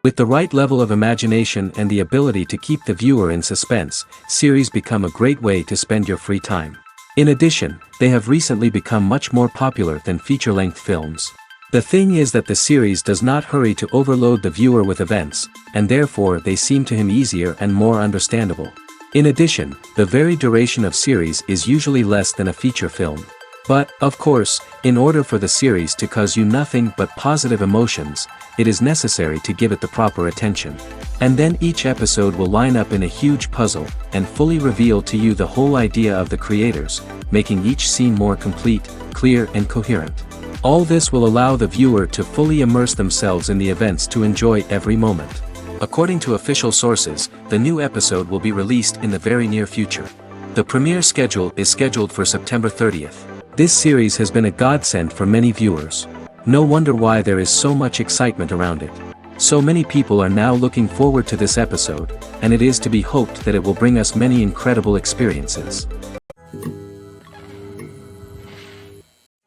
With the right level of imagination and the ability to keep the viewer in suspense, series become a great way to spend your free time. In addition, they have recently become much more popular than feature-length films. The thing is that the series does not hurry to overload the viewer with events, and therefore they seem to him easier and more understandable. In addition, the very duration of series is usually less than a feature film. But, of course, in order for the series to cause you nothing but positive emotions, it is necessary to give it the proper attention. And then each episode will line up in a huge puzzle, and fully reveal to you the whole idea of the creators, making each scene more complete, clear and coherent. All this will allow the viewer to fully immerse themselves in the events to enjoy every moment. According to official sources, the new episode will be released in the very near future. The premiere schedule is scheduled for September 30th. This series has been a godsend for many viewers. No wonder why there is so much excitement around it. So many people are now looking forward to this episode, and it is to be hoped that it will bring us many incredible experiences.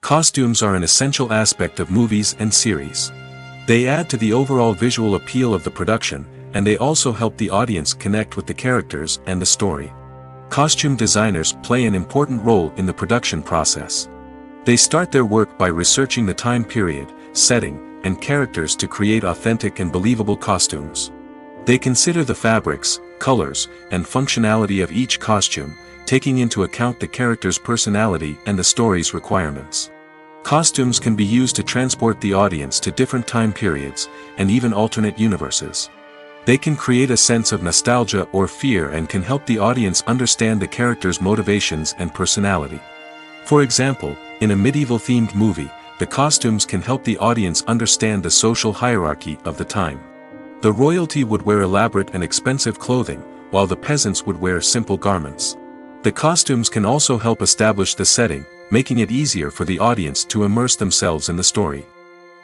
Costumes are an essential aspect of movies and series. They add to the overall visual appeal of the production, and they also help the audience connect with the characters and the story. Costume designers play an important role in the production process. They start their work by researching the time period, setting, and characters to create authentic and believable costumes. They consider the fabrics, colors, and functionality of each costume, taking into account the character's personality and the story's requirements. Costumes can be used to transport the audience to different time periods, and even alternate universes. They can create a sense of nostalgia or fear and can help the audience understand the character's motivations and personality. For example, in a medieval-themed movie, the costumes can help the audience understand the social hierarchy of the time. The royalty would wear elaborate and expensive clothing, while the peasants would wear simple garments. The costumes can also help establish the setting, making it easier for the audience to immerse themselves in the story.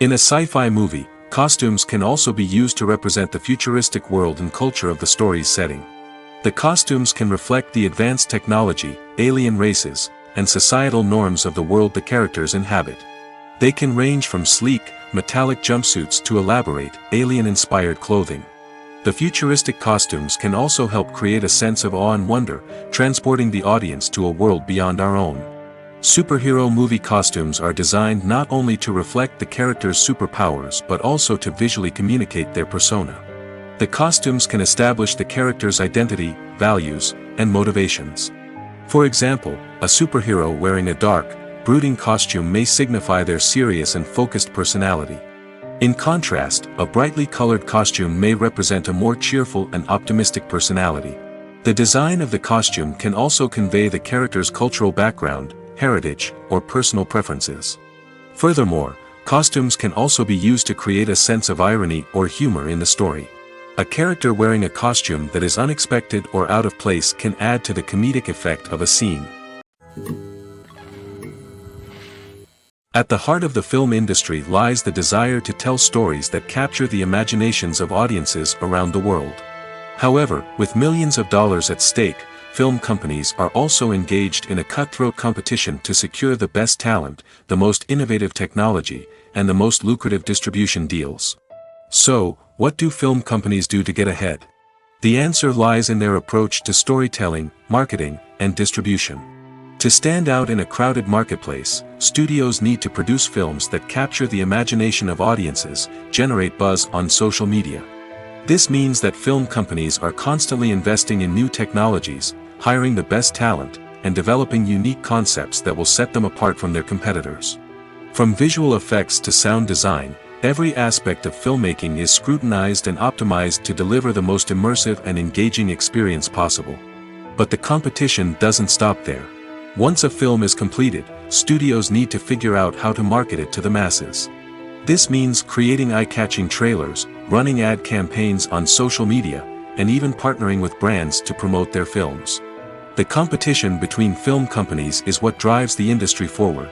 In a sci-fi movie, costumes can also be used to represent the futuristic world and culture of the story's setting. The costumes can reflect the advanced technology, alien races, and societal norms of the world the characters inhabit. They can range from sleek, metallic jumpsuits to elaborate, alien-inspired clothing. The futuristic costumes can also help create a sense of awe and wonder, transporting the audience to a world beyond our own. Superhero movie costumes are designed not only to reflect the character's superpowers but also to visually communicate their persona. The costumes can establish the character's identity, values, and motivations. For example, a superhero wearing a dark, brooding costume may signify their serious and focused personality. In contrast, a brightly colored costume may represent a more cheerful and optimistic personality. The design of the costume can also convey the character's cultural background, heritage, or personal preferences. Furthermore, costumes can also be used to create a sense of irony or humor in the story. A character wearing a costume that is unexpected or out of place can add to the comedic effect of a scene. At the heart of the film industry lies the desire to tell stories that capture the imaginations of audiences around the world. However, with millions of dollars at stake, film companies are also engaged in a cutthroat competition to secure the best talent, the most innovative technology, and the most lucrative distribution deals. So, what do film companies do to get ahead? The answer lies in their approach to storytelling, marketing, and distribution. To stand out in a crowded marketplace, studios need to produce films that capture the imagination of audiences, generate buzz on social media. This means that film companies are constantly investing in new technologies, hiring the best talent, and developing unique concepts that will set them apart from their competitors. From visual effects to sound design, every aspect of filmmaking is scrutinized and optimized to deliver the most immersive and engaging experience possible. But the competition doesn't stop there. Once a film is completed, studios need to figure out how to market it to the masses. This means creating eye-catching trailers, running ad campaigns on social media, and even partnering with brands to promote their films. The competition between film companies is what drives the industry forward.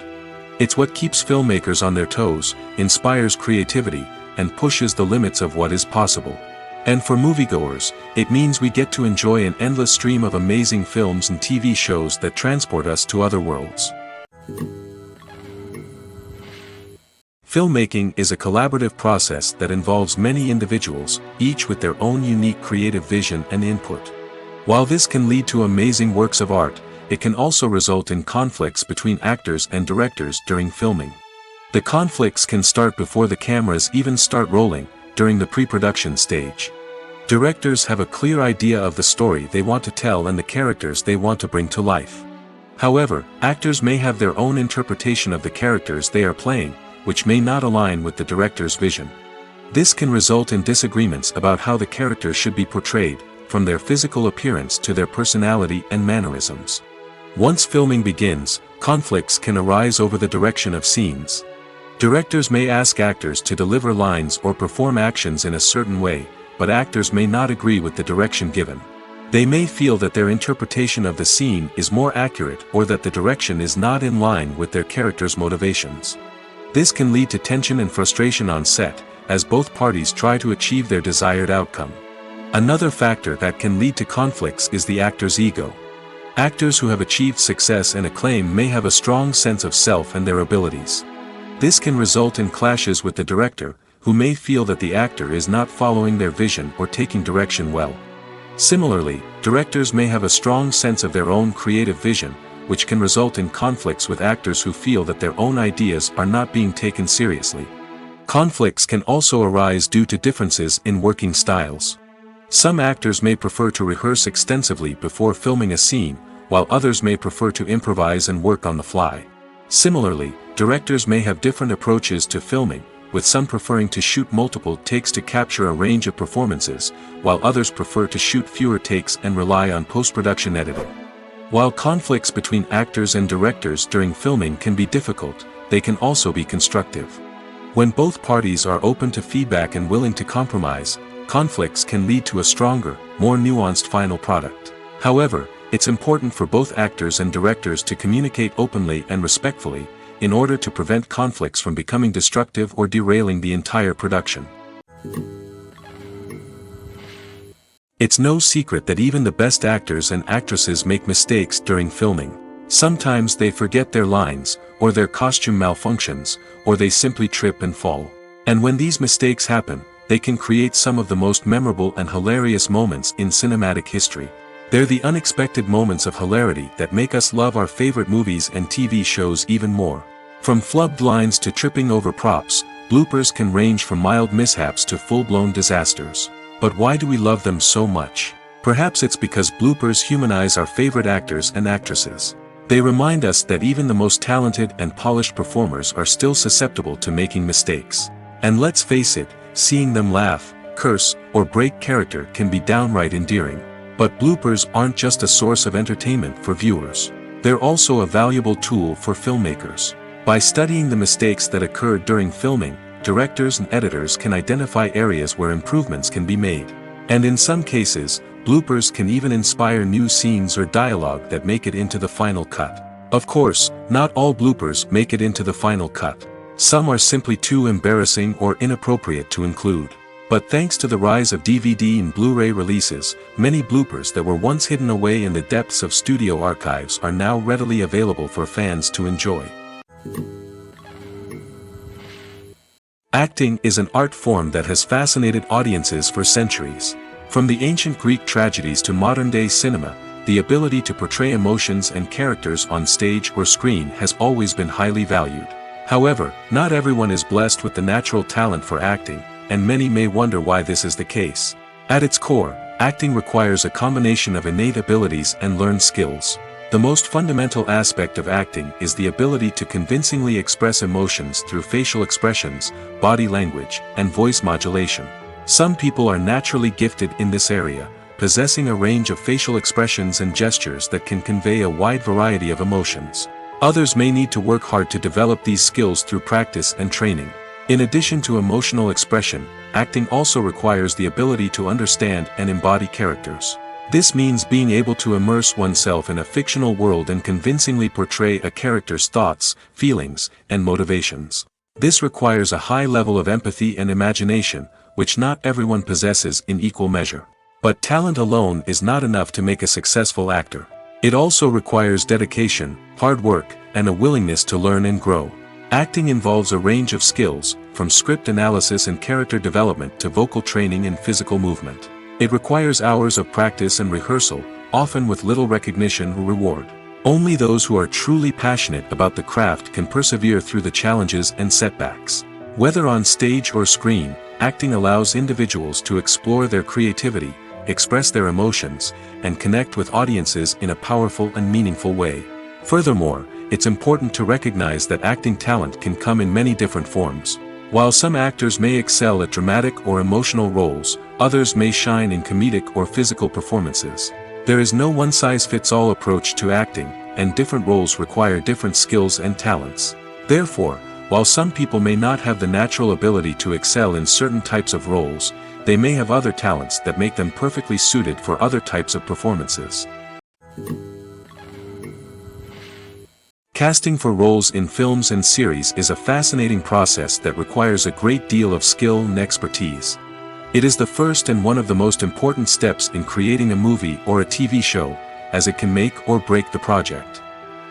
It's what keeps filmmakers on their toes, inspires creativity, and pushes the limits of what is possible. And for moviegoers, it means we get to enjoy an endless stream of amazing films and TV shows that transport us to other worlds. Filmmaking is a collaborative process that involves many individuals, each with their own unique creative vision and input. While this can lead to amazing works of art, it can also result in conflicts between actors and directors during filming. The conflicts can start before the cameras even start rolling, during the pre-production stage. Directors have a clear idea of the story they want to tell and the characters they want to bring to life. However, actors may have their own interpretation of the characters they are playing, which may not align with the director's vision. This can result in disagreements about how the characters should be portrayed, from their physical appearance to their personality and mannerisms. Once filming begins, conflicts can arise over the direction of scenes. Directors may ask actors to deliver lines or perform actions in a certain way, but actors may not agree with the direction given. They may feel that their interpretation of the scene is more accurate or that the direction is not in line with their character's motivations. This can lead to tension and frustration on set, as both parties try to achieve their desired outcome. Another factor that can lead to conflicts is the actor's ego. Actors who have achieved success and acclaim may have a strong sense of self and their abilities. This can result in clashes with the director, who may feel that the actor is not following their vision or taking direction well. Similarly, directors may have a strong sense of their own creative vision, which can result in conflicts with actors who feel that their own ideas are not being taken seriously. Conflicts can also arise due to differences in working styles. Some actors may prefer to rehearse extensively before filming a scene, while others may prefer to improvise and work on the fly. Similarly, directors may have different approaches to filming, with some preferring to shoot multiple takes to capture a range of performances, while others prefer to shoot fewer takes and rely on post-production editing. While conflicts between actors and directors during filming can be difficult, they can also be constructive. When both parties are open to feedback and willing to compromise, conflicts can lead to a stronger, more nuanced final product. However, it's important for both actors and directors to communicate openly and respectfully, in order to prevent conflicts from becoming destructive or derailing the entire production. It's no secret that even the best actors and actresses make mistakes during filming. Sometimes they forget their lines, or their costume malfunctions, or they simply trip and fall. And when these mistakes happen, they can create some of the most memorable and hilarious moments in cinematic history. They're the unexpected moments of hilarity that make us love our favorite movies and TV shows even more. From flubbed lines to tripping over props, bloopers can range from mild mishaps to full-blown disasters. But why do we love them so much? Perhaps it's because bloopers humanize our favorite actors and actresses. They remind us that even the most talented and polished performers are still susceptible to making mistakes. And let's face it, seeing them laugh, curse, or break character can be downright endearing. But bloopers aren't just a source of entertainment for viewers. They're also a valuable tool for filmmakers. By studying the mistakes that occurred during filming, directors and editors can identify areas where improvements can be made. And in some cases, bloopers can even inspire new scenes or dialogue that make it into the final cut. Of course, not all bloopers make it into the final cut. Some are simply too embarrassing or inappropriate to include. But thanks to the rise of DVD and Blu-ray releases, many bloopers that were once hidden away in the depths of studio archives are now readily available for fans to enjoy. Acting is an art form that has fascinated audiences for centuries. From the ancient Greek tragedies to modern-day cinema, the ability to portray emotions and characters on stage or screen has always been highly valued. However, not everyone is blessed with the natural talent for acting, and many may wonder why this is the case. At its core, acting requires a combination of innate abilities and learned skills. The most fundamental aspect of acting is the ability to convincingly express emotions through facial expressions, body language, and voice modulation. Some people are naturally gifted in this area, possessing a range of facial expressions and gestures that can convey a wide variety of emotions. Others may need to work hard to develop these skills through practice and training. In addition to emotional expression, acting also requires the ability to understand and embody characters. This means being able to immerse oneself in a fictional world and convincingly portray a character's thoughts, feelings, and motivations. This requires a high level of empathy and imagination, which not everyone possesses in equal measure. But talent alone is not enough to make a successful actor. It also requires dedication, hard work, and a willingness to learn and grow. Acting involves a range of skills, from script analysis and character development to vocal training and physical movement. It requires hours of practice and rehearsal, often with little recognition or reward. Only those who are truly passionate about the craft can persevere through the challenges and setbacks. Whether on stage or screen, acting allows individuals to explore their creativity, express their emotions, and connect with audiences in a powerful and meaningful way. Furthermore, it's important to recognize that acting talent can come in many different forms. While some actors may excel at dramatic or emotional roles, others may shine in comedic or physical performances. There is no one-size-fits-all approach to acting, and different roles require different skills and talents. Therefore, while some people may not have the natural ability to excel in certain types of roles, they may have other talents that make them perfectly suited for other types of performances. Casting for roles in films and series is a fascinating process that requires a great deal of skill and expertise. It is the first and one of the most important steps in creating a movie or a TV show, as it can make or break the project.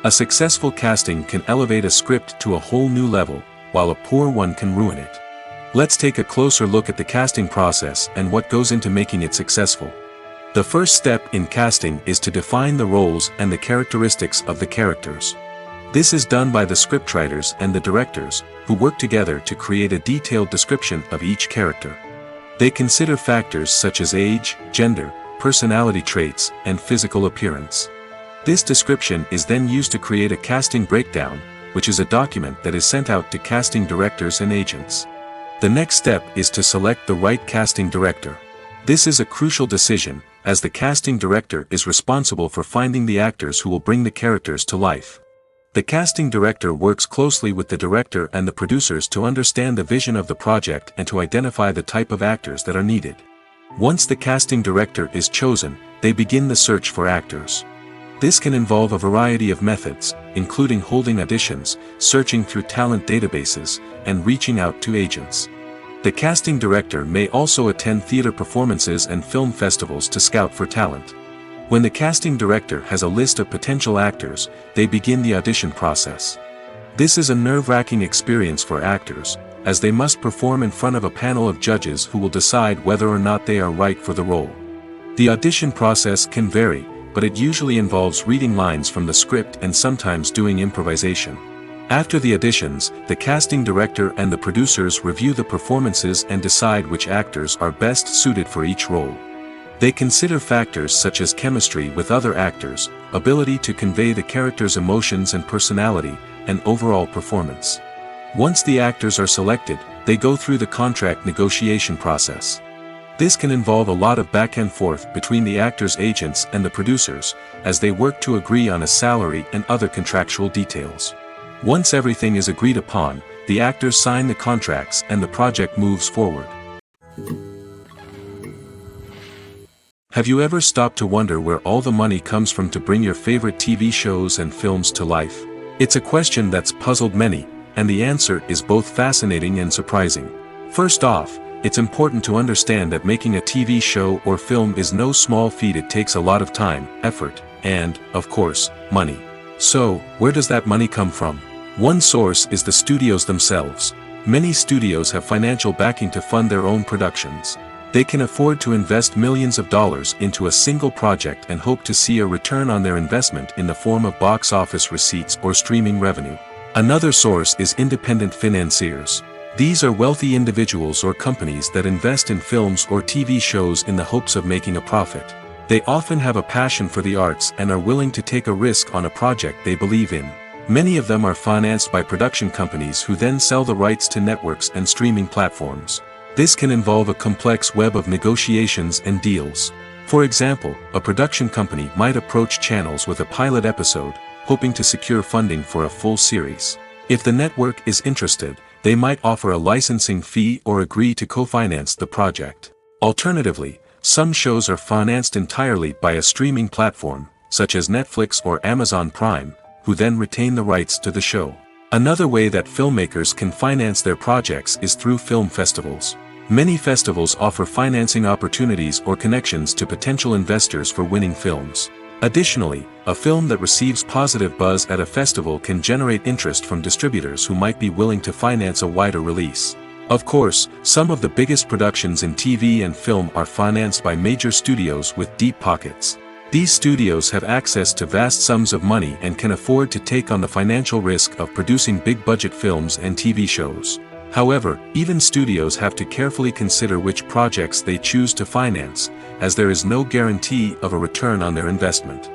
A successful casting can elevate a script to a whole new level, while a poor one can ruin it. Let's take a closer look at the casting process and what goes into making it successful. The first step in casting is to define the roles and the characteristics of the characters. This is done by the scriptwriters and the directors, who work together to create a detailed description of each character. They consider factors such as age, gender, personality traits, and physical appearance. This description is then used to create a casting breakdown, which is a document that is sent out to casting directors and agents. The next step is to select the right casting director. This is a crucial decision, as the casting director is responsible for finding the actors who will bring the characters to life. The casting director works closely with the director and the producers to understand the vision of the project and to identify the type of actors that are needed. Once the casting director is chosen, they begin the search for actors. This can involve a variety of methods, including holding auditions, searching through talent databases, and reaching out to agents. The casting director may also attend theater performances and film festivals to scout for talent. When the casting director has a list of potential actors, they begin the audition process. This is a nerve-wracking experience for actors, as they must perform in front of a panel of judges who will decide whether or not they are right for the role. The audition process can vary, but it usually involves reading lines from the script and sometimes doing improvisation. After the auditions, the casting director and the producers review the performances and decide which actors are best suited for each role. They consider factors such as chemistry with other actors, ability to convey the character's emotions and personality, and overall performance. Once the actors are selected, they go through the contract negotiation process. This can involve a lot of back and forth between the actors' agents and the producers, as they work to agree on a salary and other contractual details. Once everything is agreed upon, the actors sign the contracts and the project moves forward. Have you ever stopped to wonder where all the money comes from to bring your favorite TV shows and films to life? It's a question that's puzzled many, and the answer is both fascinating and surprising. First off, it's important to understand that making a TV show or film is no small feat. It takes a lot of time, effort, and, of course, money. So, where does that money come from? One source is the studios themselves. Many studios have financial backing to fund their own productions. They can afford to invest millions of dollars into a single project and hope to see a return on their investment in the form of box office receipts or streaming revenue. Another source is independent financiers. These are wealthy individuals or companies that invest in films or TV shows in the hopes of making a profit. They often have a passion for the arts and are willing to take a risk on a project they believe in. Many of them are financed by production companies who then sell the rights to networks and streaming platforms. This can involve a complex web of negotiations and deals. For example, a production company might approach channels with a pilot episode, hoping to secure funding for a full series. If the network is interested, they might offer a licensing fee or agree to co-finance the project. Alternatively, some shows are financed entirely by a streaming platform, such as Netflix or Amazon Prime, who then retain the rights to the show. Another way that filmmakers can finance their projects is through film festivals. Many festivals offer financing opportunities or connections to potential investors for winning films. Additionally, a film that receives positive buzz at a festival can generate interest from distributors who might be willing to finance a wider release. Of course, some of the biggest productions in TV and film are financed by major studios with deep pockets. These studios have access to vast sums of money and can afford to take on the financial risk of producing big-budget films and TV shows. However, even studios have to carefully consider which projects they choose to finance, as there is no guarantee of a return on their investment.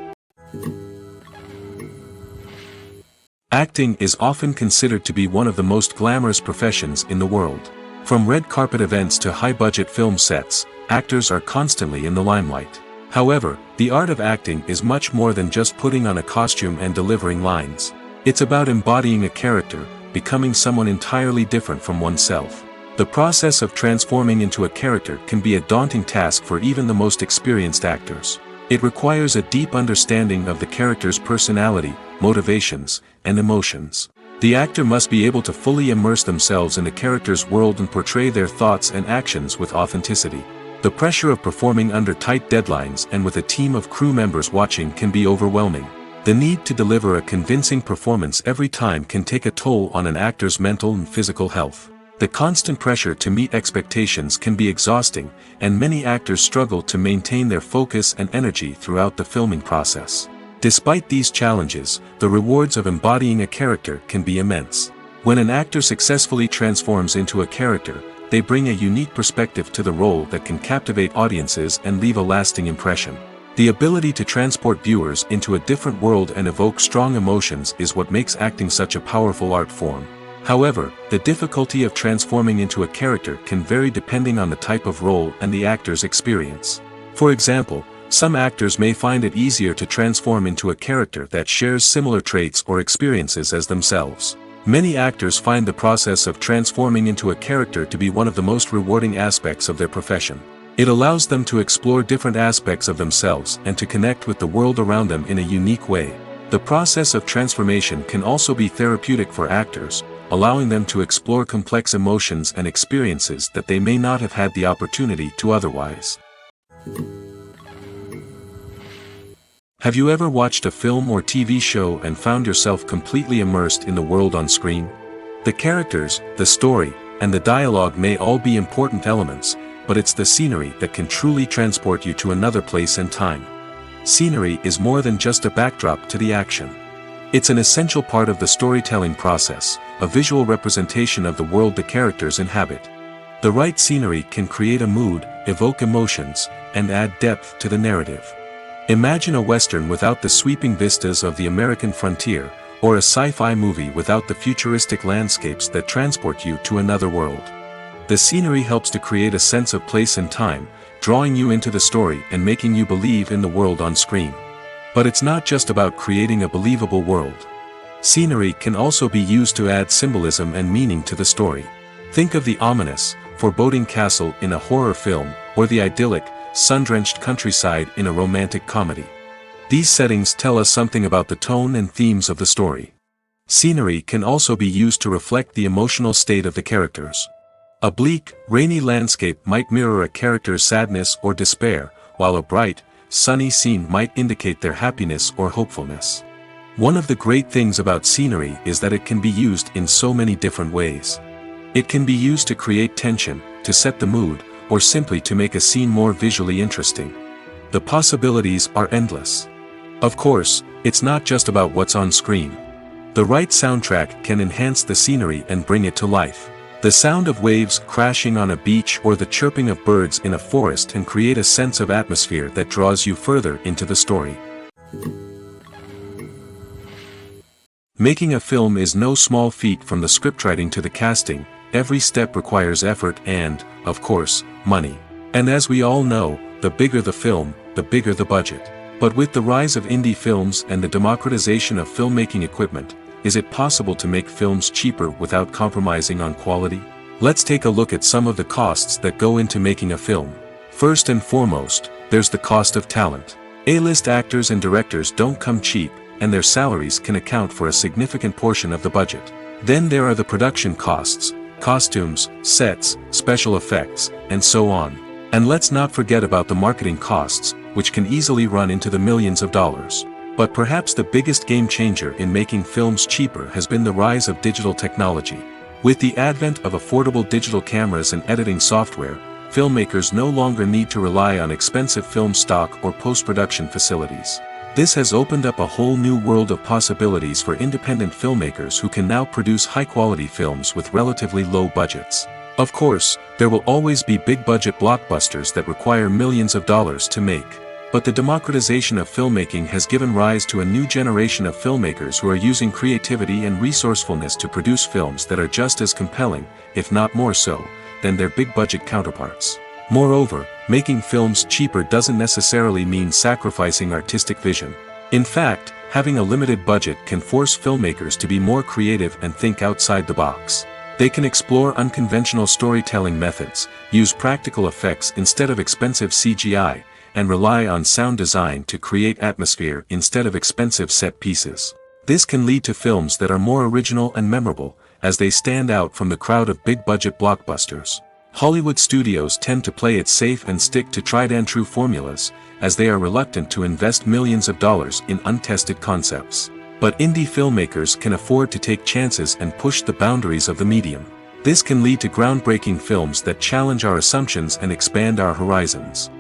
Acting is often considered to be one of the most glamorous professions in the world. From red carpet events to high-budget film sets, actors are constantly in the limelight. However, the art of acting is much more than just putting on a costume and delivering lines. It's about embodying a character, becoming someone entirely different from oneself. The process of transforming into a character can be a daunting task for even the most experienced actors. It requires a deep understanding of the character's personality, motivations, and emotions. The actor must be able to fully immerse themselves in the character's world and portray their thoughts and actions with authenticity. The pressure of performing under tight deadlines and with a team of crew members watching can be overwhelming. The need to deliver a convincing performance every time can take a toll on an actor's mental and physical health. The constant pressure to meet expectations can be exhausting, and many actors struggle to maintain their focus and energy throughout the filming process. Despite these challenges, the rewards of embodying a character can be immense. When an actor successfully transforms into a character, they bring a unique perspective to the role that can captivate audiences and leave a lasting impression. The ability to transport viewers into a different world and evoke strong emotions is what makes acting such a powerful art form. However, the difficulty of transforming into a character can vary depending on the type of role and the actor's experience. For example, some actors may find it easier to transform into a character that shares similar traits or experiences as themselves. Many actors find the process of transforming into a character to be one of the most rewarding aspects of their profession. It allows them to explore different aspects of themselves and to connect with the world around them in a unique way. The process of transformation can also be therapeutic for actors, allowing them to explore complex emotions and experiences that they may not have had the opportunity to otherwise. Have you ever watched a film or TV show and found yourself completely immersed in the world on screen? The characters, the story, and the dialogue may all be important elements, but it's the scenery that can truly transport you to another place and time. Scenery is more than just a backdrop to the action. It's an essential part of the storytelling process, a visual representation of the world the characters inhabit. The right scenery can create a mood, evoke emotions, and add depth to the narrative. Imagine a Western without the sweeping vistas of the American frontier, or a sci-fi movie without the futuristic landscapes that transport you to another world. The scenery helps to create a sense of place and time, drawing you into the story and making you believe in the world on screen. But it's not just about creating a believable world. Scenery can also be used to add symbolism and meaning to the story. Think of the ominous, foreboding castle in a horror film, or the idyllic, sun-drenched countryside in a romantic comedy. These settings tell us something about the tone and themes of the story. Scenery can also be used to reflect the emotional state of the characters. A bleak, rainy landscape might mirror a character's sadness or despair, while a bright, sunny scene might indicate their happiness or hopefulness. One of the great things about scenery is that it can be used in so many different ways. It can be used to create tension, to set the mood, or simply to make a scene more visually interesting. The possibilities are endless. Of course, it's not just about what's on screen. The right soundtrack can enhance the scenery and bring it to life. The sound of waves crashing on a beach or the chirping of birds in a forest can create a sense of atmosphere that draws you further into the story. Making a film is no small feat. From the scriptwriting to the casting, every step requires effort and, of course, money. And as we all know, the bigger the film, the bigger the budget. But with the rise of indie films and the democratization of filmmaking equipment, is it possible to make films cheaper without compromising on quality? Let's take a look at some of the costs that go into making a film. First and foremost, there's the cost of talent. A-list actors and directors don't come cheap, and their salaries can account for a significant portion of the budget. Then there are the production costs, costumes, sets, special effects, and so on. And let's not forget about the marketing costs, which can easily run into the millions of dollars. But perhaps the biggest game changer in making films cheaper has been the rise of digital technology. With the advent of affordable digital cameras and editing software, filmmakers no longer need to rely on expensive film stock or post-production facilities. This has opened up a whole new world of possibilities for independent filmmakers who can now produce high-quality films with relatively low budgets. Of course, there will always be big-budget blockbusters that require millions of dollars to make. But the democratization of filmmaking has given rise to a new generation of filmmakers who are using creativity and resourcefulness to produce films that are just as compelling, if not more so, than their big-budget counterparts. Moreover, making films cheaper doesn't necessarily mean sacrificing artistic vision. In fact, having a limited budget can force filmmakers to be more creative and think outside the box. They can explore unconventional storytelling methods, use practical effects instead of expensive CGI, and rely on sound design to create atmosphere instead of expensive set pieces. This can lead to films that are more original and memorable, as they stand out from the crowd of big-budget blockbusters. Hollywood studios tend to play it safe and stick to tried-and-true formulas, as they are reluctant to invest millions of dollars in untested concepts. But indie filmmakers can afford to take chances and push the boundaries of the medium. This can lead to groundbreaking films that challenge our assumptions and expand our horizons.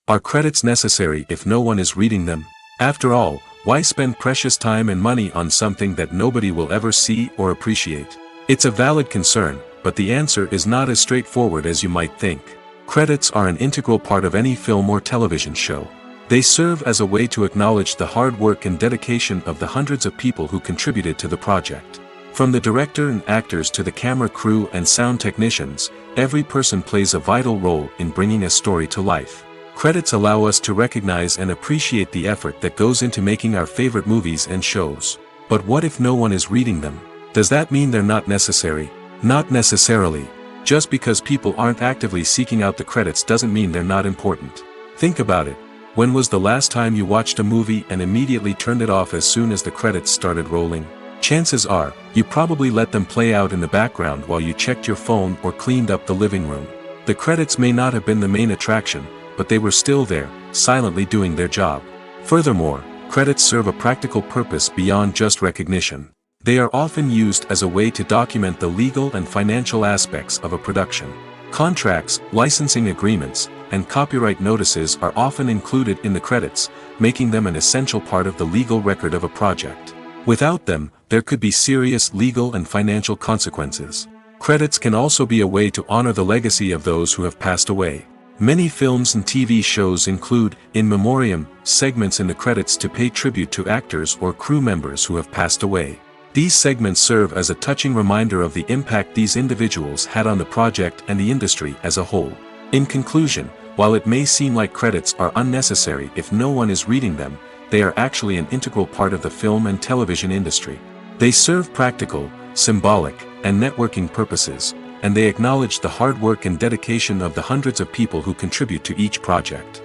Are credits necessary if no one is reading them? After all, why spend precious time and money on something that nobody will ever see or appreciate? It's a valid concern, but the answer is not as straightforward as you might think. Credits are an integral part of any film or television show. They serve as a way to acknowledge the hard work and dedication of the hundreds of people who contributed to the project. From the director and actors to the camera crew and sound technicians, every person plays a vital role in bringing a story to life. Credits allow us to recognize and appreciate the effort that goes into making our favorite movies and shows. But what if no one is reading them? Does that mean they're not necessary? Not necessarily. Just because people aren't actively seeking out the credits doesn't mean they're not important. Think about it. When was the last time you watched a movie and immediately turned it off as soon as the credits started rolling? Chances are, you probably let them play out in the background while you checked your phone or cleaned up the living room. The credits may not have been the main attraction, but they were still there, silently doing their job. Furthermore, credits serve a practical purpose beyond just recognition. They are often used as a way to document the legal and financial aspects of a production. Contracts, licensing agreements, and copyright notices are often included in the credits, making them an essential part of the legal record of a project. Without them, there could be serious legal and financial consequences. Credits can also be a way to honor the legacy of those who have passed away. Many films and TV shows include, in memoriam, segments in the credits to pay tribute to actors or crew members who have passed away. These segments serve as a touching reminder of the impact these individuals had on the project and the industry as a whole. In conclusion, while it may seem like credits are unnecessary if no one is reading them, they are actually an integral part of the film and television industry. They serve practical, symbolic, and networking purposes, and they acknowledge the hard work and dedication of the hundreds of people who contribute to each project.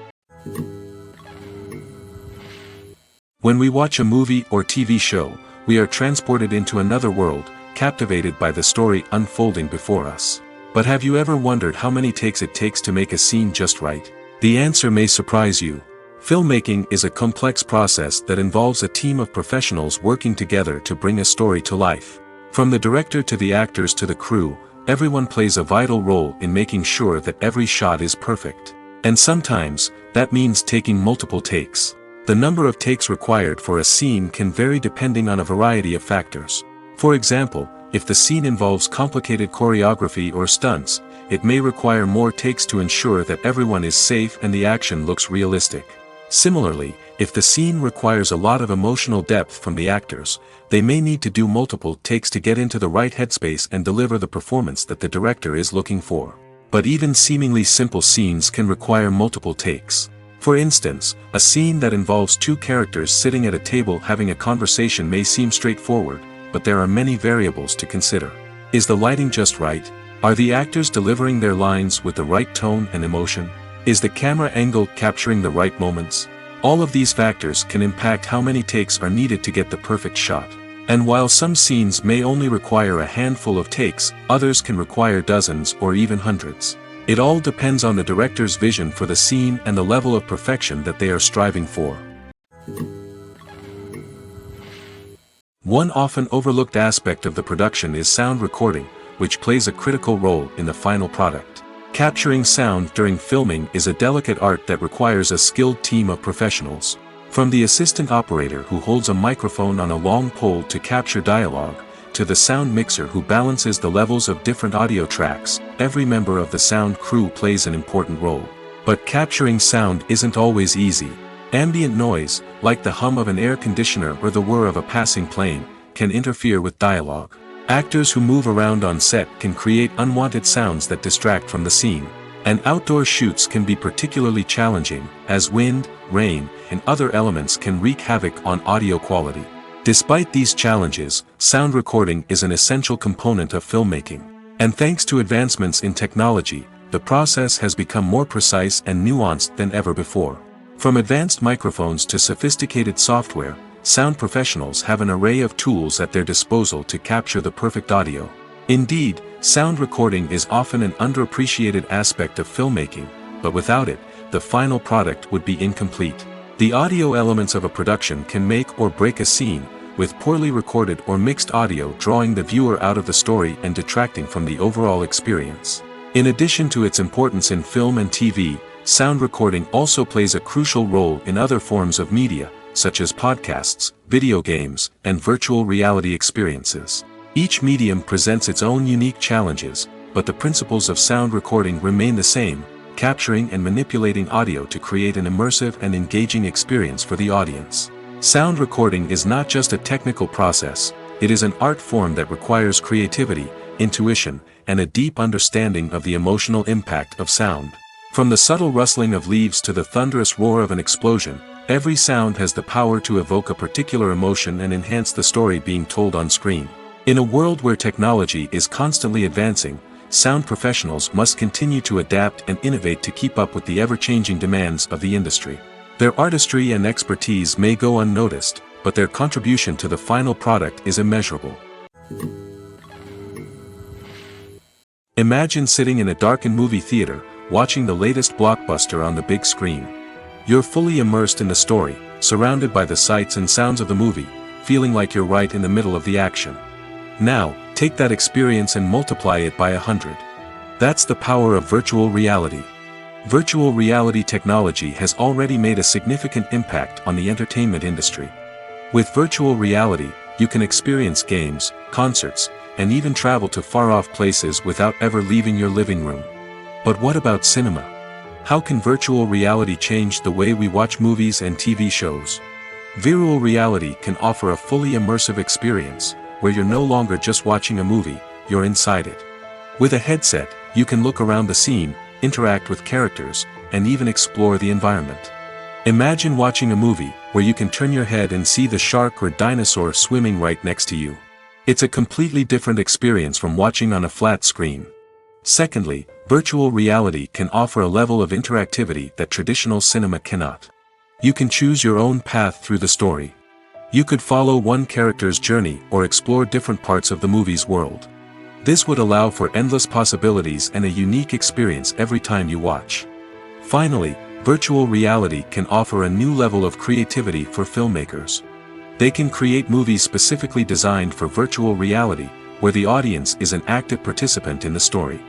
When we watch a movie or TV show, we are transported into another world, captivated by the story unfolding before us. But have you ever wondered how many takes it takes to make a scene just right? The answer may surprise you. Filmmaking is a complex process that involves a team of professionals working together to bring a story to life. From the director to the actors to the crew, everyone plays a vital role in making sure that every shot is perfect. And sometimes, that means taking multiple takes. The number of takes required for a scene can vary depending on a variety of factors. For example, if the scene involves complicated choreography or stunts, it may require more takes to ensure that everyone is safe and the action looks realistic. Similarly, if the scene requires a lot of emotional depth from the actors, they may need to do multiple takes to get into the right headspace and deliver the performance that the director is looking for. But even seemingly simple scenes can require multiple takes. For instance, a scene that involves two characters sitting at a table having a conversation may seem straightforward, but there are many variables to consider. Is the lighting just right? Are the actors delivering their lines with the right tone and emotion? Is the camera angle capturing the right moments? All of these factors can impact how many takes are needed to get the perfect shot. And while some scenes may only require a handful of takes, others can require dozens or even hundreds. It all depends on the director's vision for the scene and the level of perfection that they are striving for. One often overlooked aspect of the production is sound recording, which plays a critical role in the final product. Capturing sound during filming is a delicate art that requires a skilled team of professionals. From the assistant operator who holds a microphone on a long pole to capture dialogue, to the sound mixer who balances the levels of different audio tracks, every member of the sound crew plays an important role. But capturing sound isn't always easy. Ambient noise, like the hum of an air conditioner or the whir of a passing plane, can interfere with dialogue. Actors who move around on set can create unwanted sounds that distract from the scene. And outdoor shoots can be particularly challenging, as wind, rain, and other elements can wreak havoc on audio quality. Despite these challenges, sound recording is an essential component of filmmaking. And thanks to advancements in technology, the process has become more precise and nuanced than ever before. From advanced microphones to sophisticated software, sound professionals have an array of tools at their disposal to capture the perfect audio. Indeed, sound recording is often an underappreciated aspect of filmmaking, but without it, the final product would be incomplete. The audio elements of a production can make or break a scene, with poorly recorded or mixed audio drawing the viewer out of the story and detracting from the overall experience. In addition to its importance in film and TV, sound recording also plays a crucial role in other forms of media, such as podcasts, video games, and virtual reality experiences. Each medium presents its own unique challenges, but the principles of sound recording remain the same: capturing and manipulating audio to create an immersive and engaging experience for the audience. Sound recording is not just a technical process, it is an art form that requires creativity, intuition, and a deep understanding of the emotional impact of sound. From the subtle rustling of leaves to the thunderous roar of an explosion, every sound has the power to evoke a particular emotion and enhance the story being told on screen. In a world where technology is constantly advancing, sound professionals must continue to adapt and innovate to keep up with the ever-changing demands of the industry. Their artistry and expertise may go unnoticed, but their contribution to the final product is immeasurable. Imagine sitting in a darkened movie theater, watching the latest blockbuster on the big screen. You're fully immersed in the story, surrounded by the sights and sounds of the movie, feeling like you're right in the middle of the action. Now, take that experience and multiply it by 100. That's the power of virtual reality. Virtual reality technology has already made a significant impact on the entertainment industry. With virtual reality, you can experience games, concerts, and even travel to far-off places without ever leaving your living room. But what about cinema? How can virtual reality change the way we watch movies and TV shows? Virtual reality can offer a fully immersive experience, where you're no longer just watching a movie, you're inside it. With a headset, you can look around the scene, interact with characters, and even explore the environment. Imagine watching a movie, where you can turn your head and see the shark or dinosaur swimming right next to you. It's a completely different experience from watching on a flat screen. Secondly, virtual reality can offer a level of interactivity that traditional cinema cannot. You can choose your own path through the story. You could follow one character's journey or explore different parts of the movie's world. This would allow for endless possibilities and a unique experience every time you watch. Finally, virtual reality can offer a new level of creativity for filmmakers. They can create movies specifically designed for virtual reality, where the audience is an active participant in the story.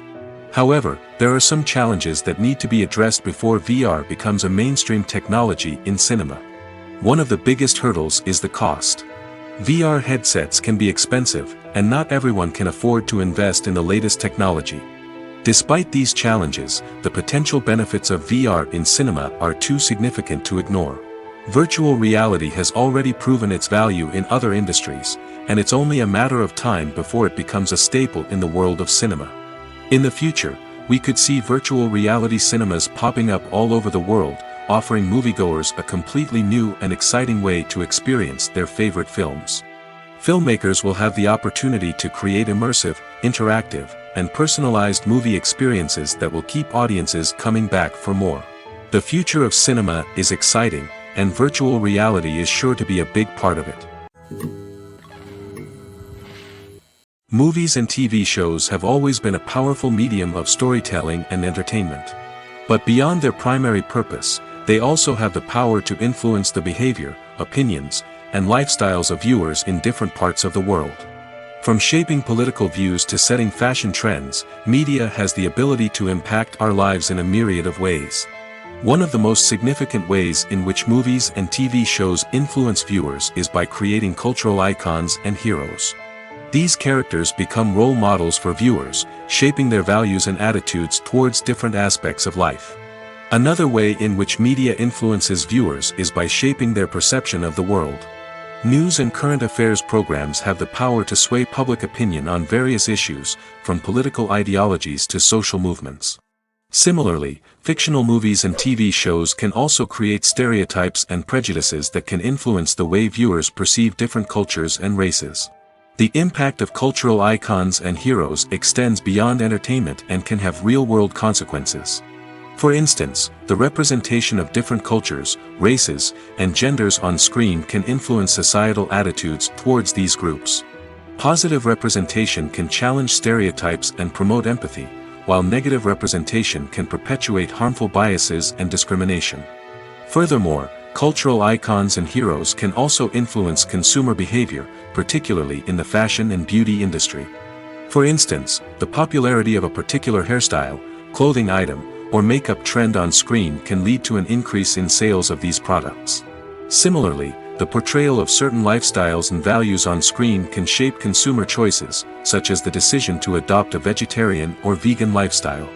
However, there are some challenges that need to be addressed before VR becomes a mainstream technology in cinema. One of the biggest hurdles is the cost. VR headsets can be expensive, and not everyone can afford to invest in the latest technology. Despite these challenges, the potential benefits of VR in cinema are too significant to ignore. Virtual reality has already proven its value in other industries, and it's only a matter of time before it becomes a staple in the world of cinema. In the future, we could see virtual reality cinemas popping up all over the world, offering moviegoers a completely new and exciting way to experience their favorite films. Filmmakers will have the opportunity to create immersive, interactive, and personalized movie experiences that will keep audiences coming back for more. The future of cinema is exciting, and virtual reality is sure to be a big part of it. Movies and TV shows have always been a powerful medium of storytelling and entertainment. But beyond their primary purpose, they also have the power to influence the behavior, opinions, and lifestyles of viewers in different parts of the world. From shaping political views to setting fashion trends, media has the ability to impact our lives in a myriad of ways. One of the most significant ways in which movies and TV shows influence viewers is by creating cultural icons and heroes. These characters become role models for viewers, shaping their values and attitudes towards different aspects of life. Another way in which media influences viewers is by shaping their perception of the world. News and current affairs programs have the power to sway public opinion on various issues, from political ideologies to social movements. Similarly, fictional movies and TV shows can also create stereotypes and prejudices that can influence the way viewers perceive different cultures and races. The impact of cultural icons and heroes extends beyond entertainment and can have real-world consequences. For instance, the representation of different cultures, races, and genders on screen can influence societal attitudes towards these groups. Positive representation can challenge stereotypes and promote empathy, while negative representation can perpetuate harmful biases and discrimination. Furthermore, cultural icons and heroes can also influence consumer behavior, particularly in the fashion and beauty industry. For instance, the popularity of a particular hairstyle, clothing item, or makeup trend on screen can lead to an increase in sales of these products. Similarly, the portrayal of certain lifestyles and values on screen can shape consumer choices, such as the decision to adopt a vegetarian or vegan lifestyle.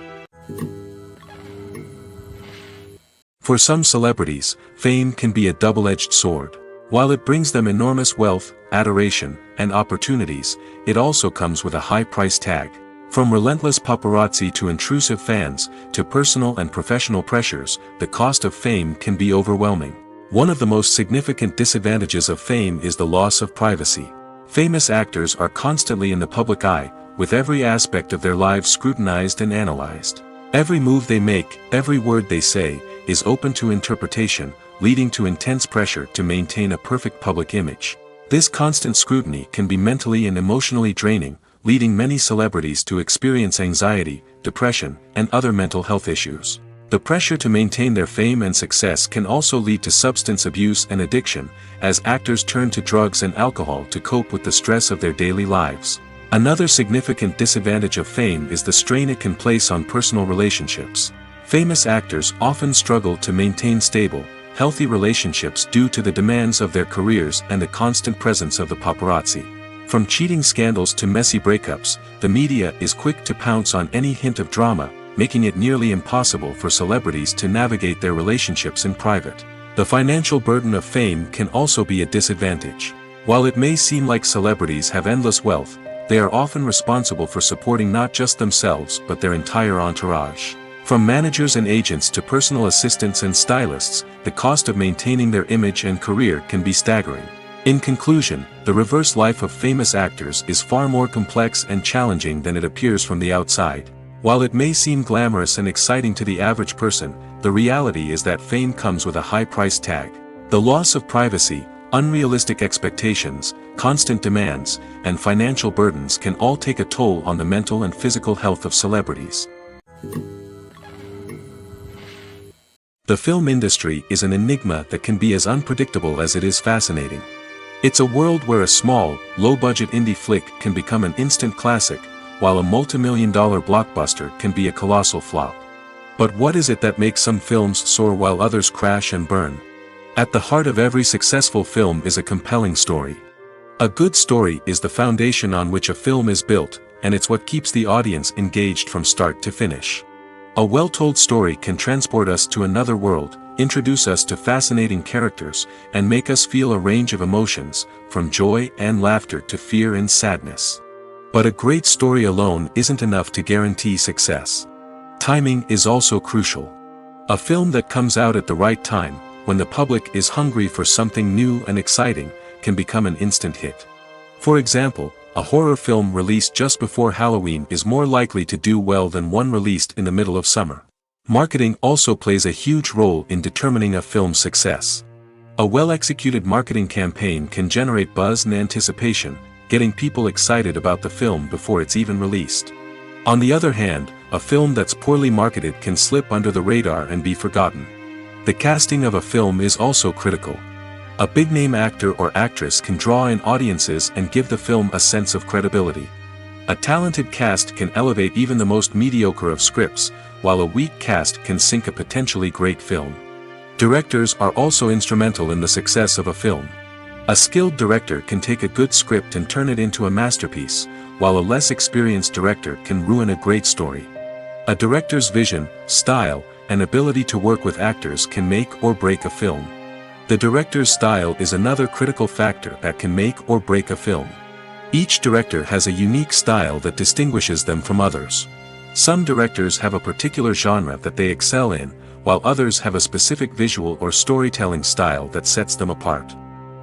For some celebrities, fame can be a double-edged sword. While it brings them enormous wealth, adoration, and opportunities, it also comes with a high price tag. From relentless paparazzi to intrusive fans, to personal and professional pressures, the cost of fame can be overwhelming. One of the most significant disadvantages of fame is the loss of privacy. Famous actors are constantly in the public eye, with every aspect of their lives scrutinized and analyzed. Every move they make, every word they say, is open to interpretation, leading to intense pressure to maintain a perfect public image. This constant scrutiny can be mentally and emotionally draining, leading many celebrities to experience anxiety, depression, and other mental health issues. The pressure to maintain their fame and success can also lead to substance abuse and addiction, as actors turn to drugs and alcohol to cope with the stress of their daily lives. Another significant disadvantage of fame is the strain it can place on personal relationships. Famous actors often struggle to maintain stable, healthy relationships due to the demands of their careers and the constant presence of the paparazzi. From cheating scandals to messy breakups, the media is quick to pounce on any hint of drama, making it nearly impossible for celebrities to navigate their relationships in private. The financial burden of fame can also be a disadvantage. While it may seem like celebrities have endless wealth, they are often responsible for supporting not just themselves but their entire entourage. From managers and agents to personal assistants and stylists, the cost of maintaining their image and career can be staggering. In conclusion, the reverse life of famous actors is far more complex and challenging than it appears from the outside. While it may seem glamorous and exciting to the average person, the reality is that fame comes with a high price tag. The loss of privacy, unrealistic expectations, constant demands, and financial burdens can all take a toll on the mental and physical health of celebrities. The film industry is an enigma that can be as unpredictable as it is fascinating. It's a world where a small, low-budget indie flick can become an instant classic, while a multi-million-dollar blockbuster can be a colossal flop. But what is it that makes some films soar while others crash and burn? At the heart of every successful film is a compelling story. A good story is the foundation on which a film is built, and it's what keeps the audience engaged from start to finish. A well-told story can transport us to another world, introduce us to fascinating characters, and make us feel a range of emotions, from joy and laughter to fear and sadness. But a great story alone isn't enough to guarantee success. Timing is also crucial. A film that comes out at the right time, when the public is hungry for something new and exciting, can become an instant hit. For example, a horror film released just before Halloween is more likely to do well than one released in the middle of summer. Marketing also plays a huge role in determining a film's success. A well-executed marketing campaign can generate buzz and anticipation, getting people excited about the film before it's even released. On the other hand, a film that's poorly marketed can slip under the radar and be forgotten. The casting of a film is also critical. A big-name actor or actress can draw in audiences and give the film a sense of credibility. A talented cast can elevate even the most mediocre of scripts, while a weak cast can sink a potentially great film. Directors are also instrumental in the success of a film. A skilled director can take a good script and turn it into a masterpiece, while a less experienced director can ruin a great story. A director's vision, style, and ability to work with actors can make or break a film. The director's style is another critical factor that can make or break a film. Each director has a unique style that distinguishes them from others. Some directors have a particular genre that they excel in, while others have a specific visual or storytelling style that sets them apart.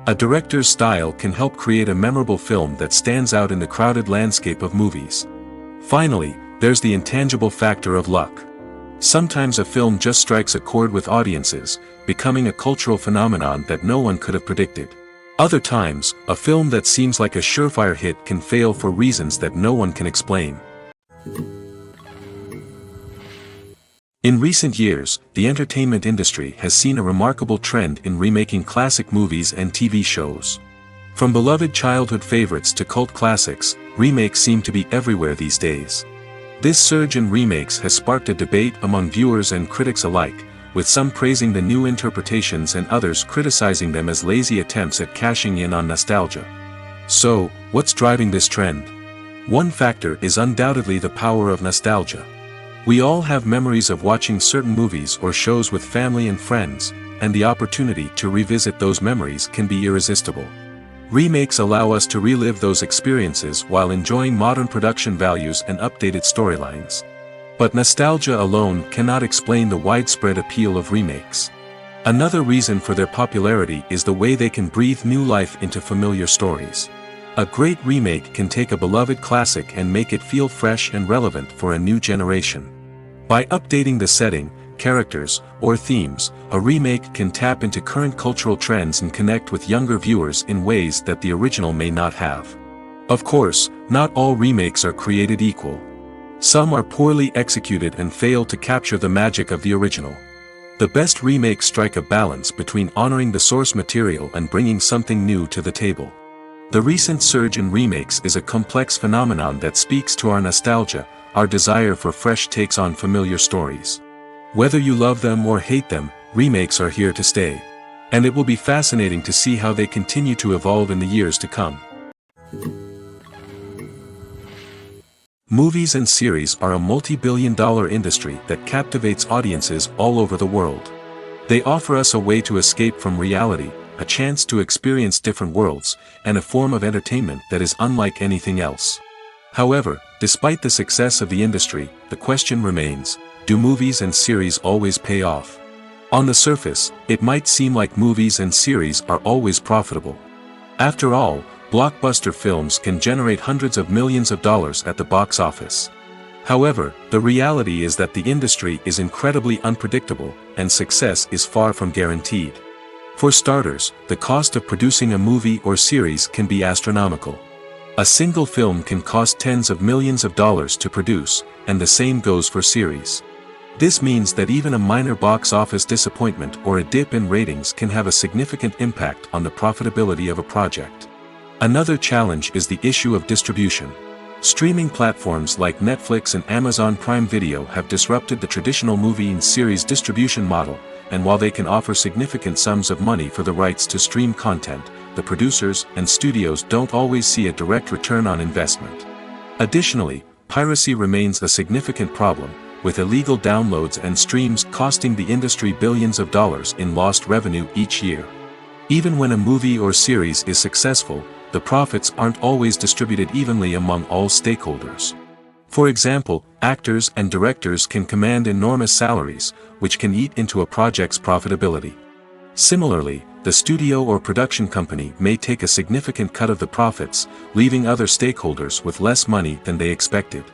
A director's style can help create a memorable film that stands out in the crowded landscape of movies. Finally, there's the intangible factor of luck. Sometimes a film just strikes a chord with audiences, becoming a cultural phenomenon that no one could have predicted. Other times, a film that seems like a surefire hit can fail for reasons that no one can explain. In recent years, the entertainment industry has seen a remarkable trend in remaking classic movies and TV shows. From beloved childhood favorites to cult classics, remakes seem to be everywhere these days. This surge in remakes has sparked a debate among viewers and critics alike, with some praising the new interpretations and others criticizing them as lazy attempts at cashing in on nostalgia. So, what's driving this trend? One factor is undoubtedly the power of nostalgia. We all have memories of watching certain movies or shows with family and friends, and the opportunity to revisit those memories can be irresistible. Remakes allow us to relive those experiences while enjoying modern production values and updated storylines. But nostalgia alone cannot explain the widespread appeal of remakes. Another reason for their popularity is the way they can breathe new life into familiar stories. A great remake can take a beloved classic and make it feel fresh and relevant for a new generation. By updating the setting, characters, or themes, a remake can tap into current cultural trends and connect with younger viewers in ways that the original may not have. Of course, not all remakes are created equal. Some are poorly executed and fail to capture the magic of the original. The best remakes strike a balance between honoring the source material and bringing something new to the table. The recent surge in remakes is a complex phenomenon that speaks to our nostalgia, our desire for fresh takes on familiar stories. Whether you love them or hate them, remakes are here to stay. And it will be fascinating to see how they continue to evolve in the years to come. Movies and series are a multi-billion-dollar industry that captivates audiences all over the world. They offer us a way to escape from reality, a chance to experience different worlds, and a form of entertainment that is unlike anything else. However, despite the success of the industry, the question remains, do movies and series always pay off? On the surface, it might seem like movies and series are always profitable. After all, blockbuster films can generate hundreds of millions of dollars at the box office. However, the reality is that the industry is incredibly unpredictable, and success is far from guaranteed. For starters, the cost of producing a movie or series can be astronomical. A single film can cost tens of millions of dollars to produce, and the same goes for series. This means that even a minor box office disappointment or a dip in ratings can have a significant impact on the profitability of a project. Another challenge is the issue of distribution. Streaming platforms like Netflix and Amazon Prime Video have disrupted the traditional movie and series distribution model, and while they can offer significant sums of money for the rights to stream content, the producers and studios don't always see a direct return on investment. Additionally, piracy remains a significant problem, with illegal downloads and streams costing the industry billions of dollars in lost revenue each year. Even when a movie or series is successful, the profits aren't always distributed evenly among all stakeholders. For example, actors and directors can command enormous salaries, which can eat into a project's profitability. Similarly, the studio or production company may take a significant cut of the profits, leaving other stakeholders with less money than they expected.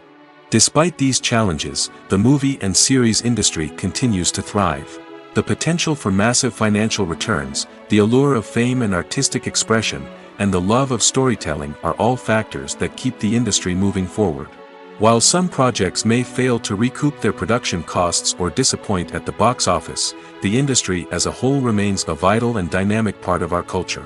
Despite these challenges, the movie and series industry continues to thrive. The potential for massive financial returns, the allure of fame and artistic expression, and the love of storytelling are all factors that keep the industry moving forward. While some projects may fail to recoup their production costs or disappoint at the box office, the industry as a whole remains a vital and dynamic part of our culture.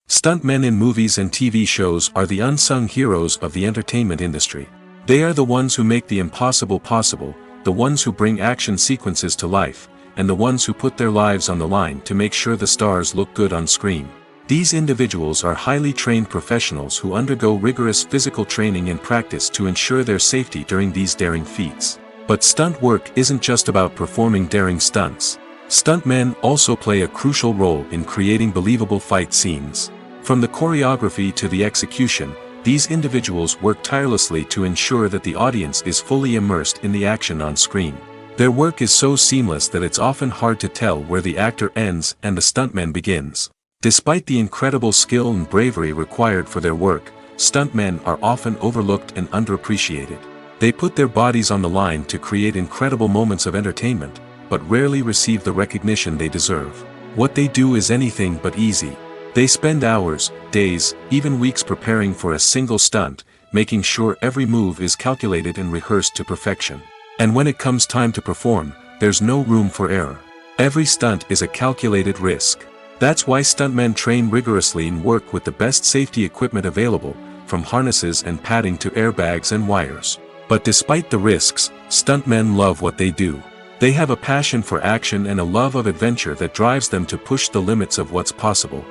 Stuntmen in movies and TV shows are the unsung heroes of the entertainment industry. They are the ones who make the impossible possible, the ones who bring action sequences to life, and the ones who put their lives on the line to make sure the stars look good on screen. These individuals are highly trained professionals who undergo rigorous physical training and practice to ensure their safety during these daring feats. But stunt work isn't just about performing daring stunts. Stuntmen also play a crucial role in creating believable fight scenes. From the choreography to the execution, these individuals work tirelessly to ensure that the audience is fully immersed in the action on screen. Their work is so seamless that it's often hard to tell where the actor ends and the stuntman begins. Despite the incredible skill and bravery required for their work, stuntmen are often overlooked and underappreciated. They put their bodies on the line to create incredible moments of entertainment, but rarely receive the recognition they deserve. What they do is anything but easy. They spend hours, days, even weeks preparing for a single stunt, making sure every move is calculated and rehearsed to perfection. And when it comes time to perform, there's no room for error. Every stunt is a calculated risk. That's why stuntmen train rigorously and work with the best safety equipment available, from harnesses and padding to airbags and wires. But despite the risks, stuntmen love what they do. They have a passion for action and a love of adventure that drives them to push the limits of what's possible.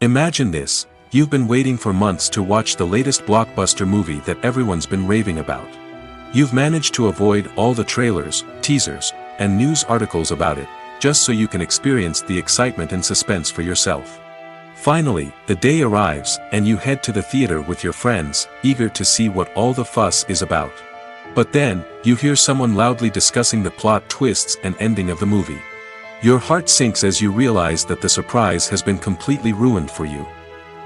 Imagine this: you've been waiting for months to watch the latest blockbuster movie that everyone's been raving about. You've managed to avoid all the trailers, teasers, and news articles about it, just so you can experience the excitement and suspense for yourself. Finally, the day arrives, and you head to the theater with your friends, eager to see what all the fuss is about. But then, you hear someone loudly discussing the plot twists and ending of the movie. Your heart sinks as you realize that the surprise has been completely ruined for you.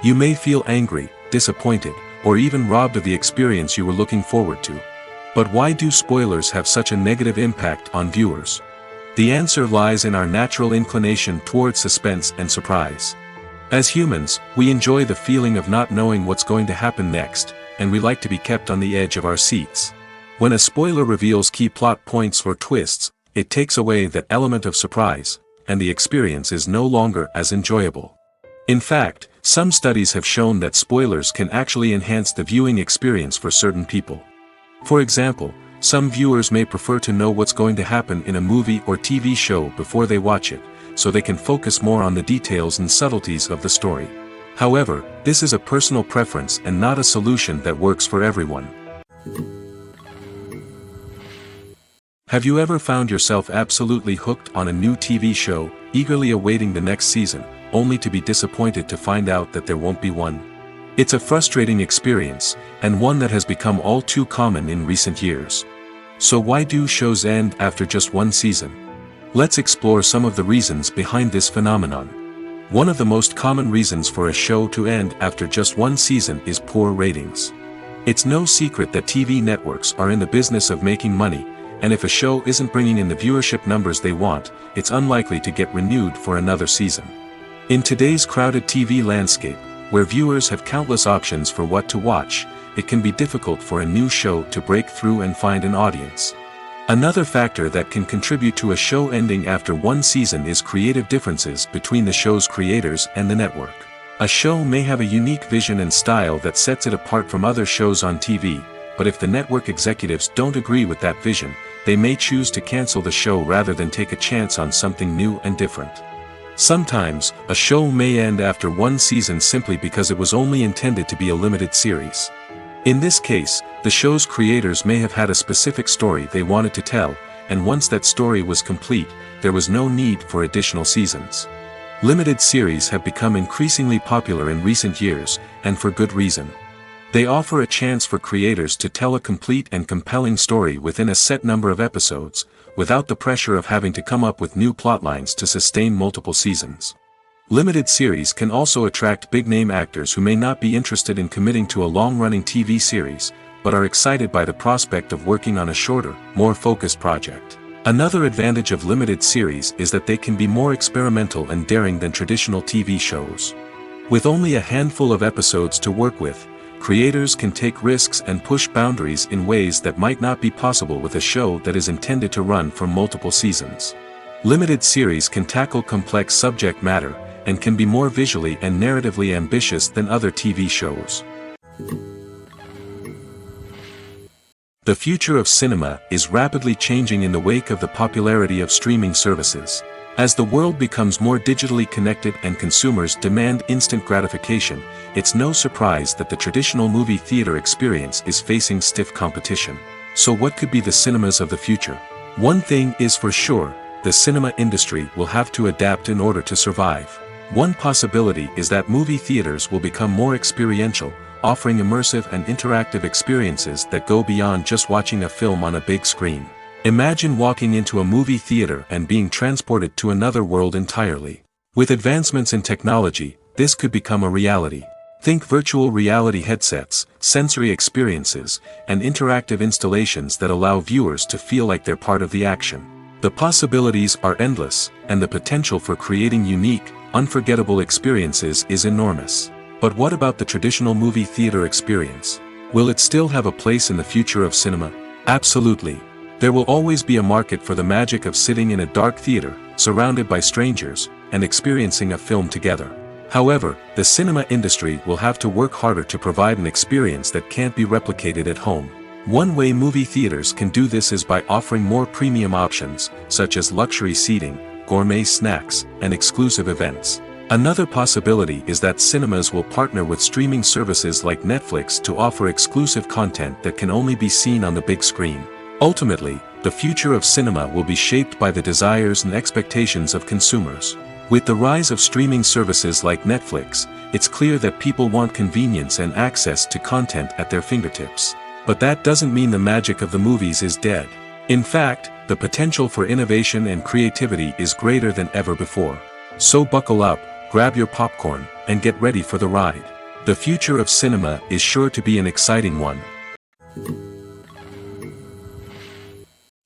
You may feel angry, disappointed, or even robbed of the experience you were looking forward to. But why do spoilers have such a negative impact on viewers? The answer lies in our natural inclination toward suspense and surprise. As humans, we enjoy the feeling of not knowing what's going to happen next, and we like to be kept on the edge of our seats. When a spoiler reveals key plot points or twists, it takes away that element of surprise, and the experience is no longer as enjoyable. In fact, some studies have shown that spoilers can actually enhance the viewing experience for certain people. For example, some viewers may prefer to know what's going to happen in a movie or TV show before they watch it, so they can focus more on the details and subtleties of the story. However, this is a personal preference and not a solution that works for everyone. Have you ever found yourself absolutely hooked on a new TV show, eagerly awaiting the next season, only to be disappointed to find out that there won't be one? It's a frustrating experience, and one that has become all too common in recent years. So why do shows end after just one season? Let's explore some of the reasons behind this phenomenon. One of the most common reasons for a show to end after just one season is poor ratings. It's no secret that TV networks are in the business of making money, and if a show isn't bringing in the viewership numbers they want, it's unlikely to get renewed for another season. In today's crowded TV landscape, where viewers have countless options for what to watch, it can be difficult for a new show to break through and find an audience. Another factor that can contribute to a show ending after one season is creative differences between the show's creators and the network. A show may have a unique vision and style that sets it apart from other shows on TV, but if the network executives don't agree with that vision, they may choose to cancel the show rather than take a chance on something new and different. Sometimes, a show may end after one season simply because it was only intended to be a limited series. In this case, the show's creators may have had a specific story they wanted to tell, and once that story was complete, there was no need for additional seasons. Limited series have become increasingly popular in recent years, and for good reason. They offer a chance for creators to tell a complete and compelling story within a set number of episodes, without the pressure of having to come up with new plotlines to sustain multiple seasons. Limited series can also attract big-name actors who may not be interested in committing to a long-running TV series, but are excited by the prospect of working on a shorter, more focused project. Another advantage of limited series is that they can be more experimental and daring than traditional TV shows. With only a handful of episodes to work with, creators can take risks and push boundaries in ways that might not be possible with a show that is intended to run for multiple seasons. Limited series can tackle complex subject matter, and can be more visually and narratively ambitious than other TV shows. The future of cinema is rapidly changing in the wake of the popularity of streaming services. As the world becomes more digitally connected and consumers demand instant gratification, it's no surprise that the traditional movie theater experience is facing stiff competition. So what could be the cinemas of the future? One thing is for sure, the cinema industry will have to adapt in order to survive. One possibility is that movie theaters will become more experiential, offering immersive and interactive experiences that go beyond just watching a film on a big screen. Imagine walking into a movie theater and being transported to another world entirely. With advancements in technology, this could become a reality. Think virtual reality headsets, sensory experiences, and interactive installations that allow viewers to feel like they're part of the action. The possibilities are endless, and the potential for creating unique, unforgettable experiences is enormous. But what about the traditional movie theater experience? Will it still have a place in the future of cinema? Absolutely. There will always be a market for the magic of sitting in a dark theater, surrounded by strangers, and experiencing a film together. However, the cinema industry will have to work harder to provide an experience that can't be replicated at home. One way movie theaters can do this is by offering more premium options, such as luxury seating, gourmet snacks, and exclusive events. Another possibility is that cinemas will partner with streaming services like Netflix to offer exclusive content that can only be seen on the big screen. Ultimately, the future of cinema will be shaped by the desires and expectations of consumers. With the rise of streaming services like Netflix, it's clear that people want convenience and access to content at their fingertips. But that doesn't mean the magic of the movies is dead. In fact, the potential for innovation and creativity is greater than ever before. So buckle up, grab your popcorn, and get ready for the ride. The future of cinema is sure to be an exciting one.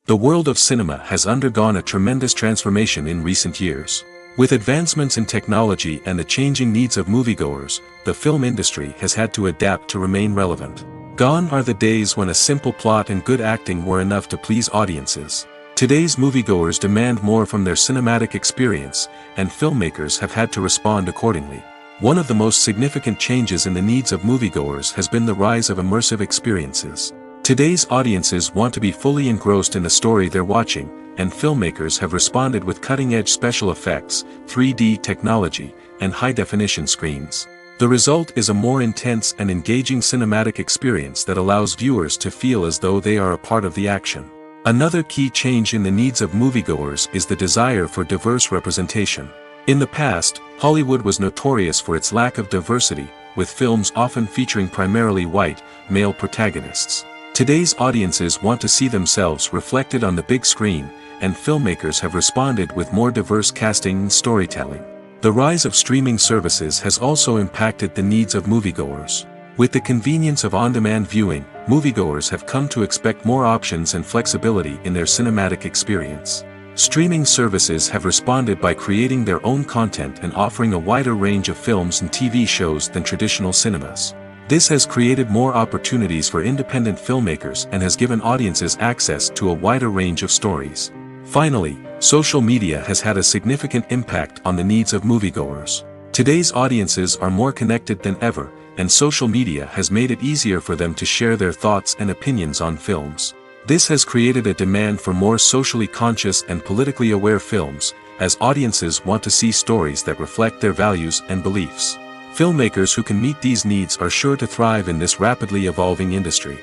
The world of cinema has undergone a tremendous transformation in recent years. With advancements in technology and the changing needs of moviegoers, the film industry has had to adapt to remain relevant. Gone are the days when a simple plot and good acting were enough to please audiences. Today's moviegoers demand more from their cinematic experience, and filmmakers have had to respond accordingly. One of the most significant changes in the needs of moviegoers has been the rise of immersive experiences. Today's audiences want to be fully engrossed in the story they're watching, and filmmakers have responded with cutting-edge special effects, 3D technology, and high-definition screens. The result is a more intense and engaging cinematic experience that allows viewers to feel as though they are a part of the action. Another key change in the needs of moviegoers is the desire for diverse representation. In the past, Hollywood was notorious for its lack of diversity, with films often featuring primarily white, male protagonists. Today's audiences want to see themselves reflected on the big screen, and filmmakers have responded with more diverse casting and storytelling. The rise of streaming services has also impacted the needs of moviegoers. With the convenience of on-demand viewing, moviegoers have come to expect more options and flexibility in their cinematic experience. Streaming services have responded by creating their own content and offering a wider range of films and TV shows than traditional cinemas. This has created more opportunities for independent filmmakers and has given audiences access to a wider range of stories. Finally, social media has had a significant impact on the needs of moviegoers. Today's audiences are more connected than ever, and social media has made it easier for them to share their thoughts and opinions on films. This has created a demand for more socially conscious and politically aware films, as audiences want to see stories that reflect their values and beliefs. Filmmakers who can meet these needs are sure to thrive in this rapidly evolving industry.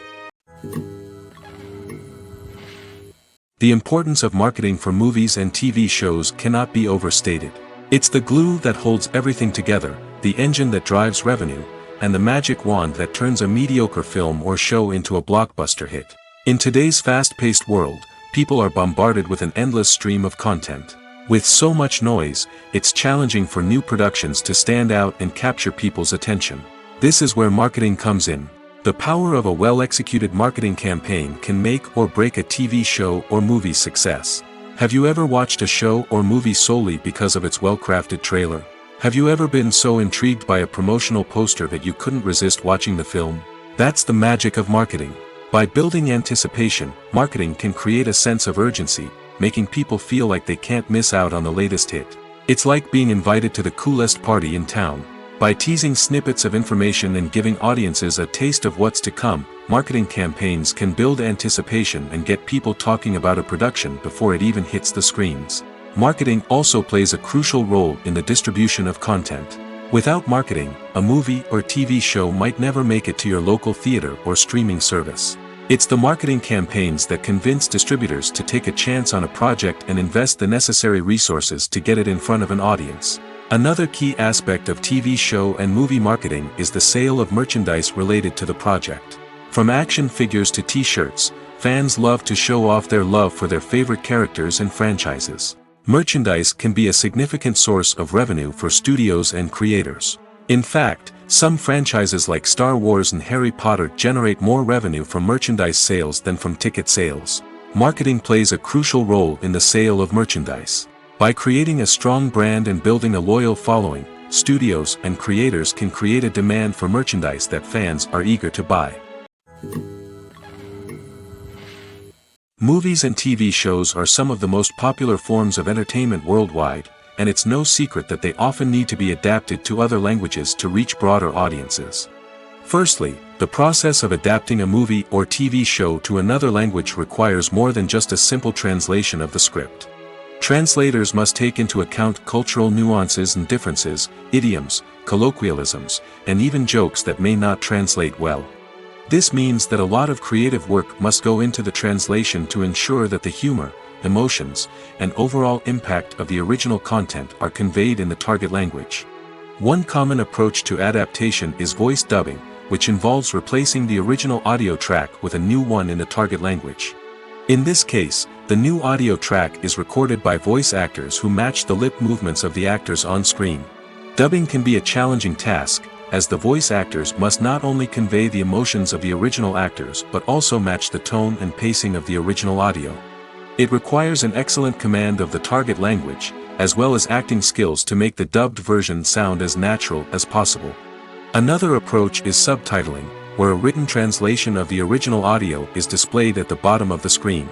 The importance of marketing for movies and TV shows cannot be overstated. It's the glue that holds everything together, the engine that drives revenue, and the magic wand that turns a mediocre film or show into a blockbuster hit. In today's fast-paced world, people are bombarded with an endless stream of content. With so much noise, it's challenging for new productions to stand out and capture people's attention. This is where marketing comes in. The power of a well-executed marketing campaign can make or break a TV show or movie's success. Have you ever watched a show or movie solely because of its well-crafted trailer? Have you ever been so intrigued by a promotional poster that you couldn't resist watching the film? That's the magic of marketing. By building anticipation, marketing can create a sense of urgency, making people feel like they can't miss out on the latest hit. It's like being invited to the coolest party in town. By teasing snippets of information and giving audiences a taste of what's to come, marketing campaigns can build anticipation and get people talking about a production before it even hits the screens. Marketing also plays a crucial role in the distribution of content. Without marketing, a movie or TV show might never make it to your local theater or streaming service. It's the marketing campaigns that convince distributors to take a chance on a project and invest the necessary resources to get it in front of an audience. Another key aspect of TV show and movie marketing is the sale of merchandise related to the project. From action figures to t-shirts, fans love to show off their love for their favorite characters and franchises. Merchandise can be a significant source of revenue for studios and creators. In fact, some franchises like Star Wars and Harry Potter generate more revenue from merchandise sales than from ticket sales. Marketing plays a crucial role in the sale of merchandise. By creating a strong brand and building a loyal following, studios and creators can create a demand for merchandise that fans are eager to buy. Movies and TV shows are some of the most popular forms of entertainment worldwide, and it's no secret that they often need to be adapted to other languages to reach broader audiences. Firstly, the process of adapting a movie or TV show to another language requires more than just a simple translation of the script. Translators must take into account cultural nuances and differences, idioms, colloquialisms, and even jokes that may not translate well. This means that a lot of creative work must go into the translation to ensure that the humor, emotions, and overall impact of the original content are conveyed in the target language. One common approach to adaptation is voice dubbing, which involves replacing the original audio track with a new one in the target language. In this case, the new audio track is recorded by voice actors who match the lip movements of the actors on screen. Dubbing can be a challenging task, as the voice actors must not only convey the emotions of the original actors but also match the tone and pacing of the original audio. It requires an excellent command of the target language, as well as acting skills to make the dubbed version sound as natural as possible. Another approach is subtitling, where a written translation of the original audio is displayed at the bottom of the screen.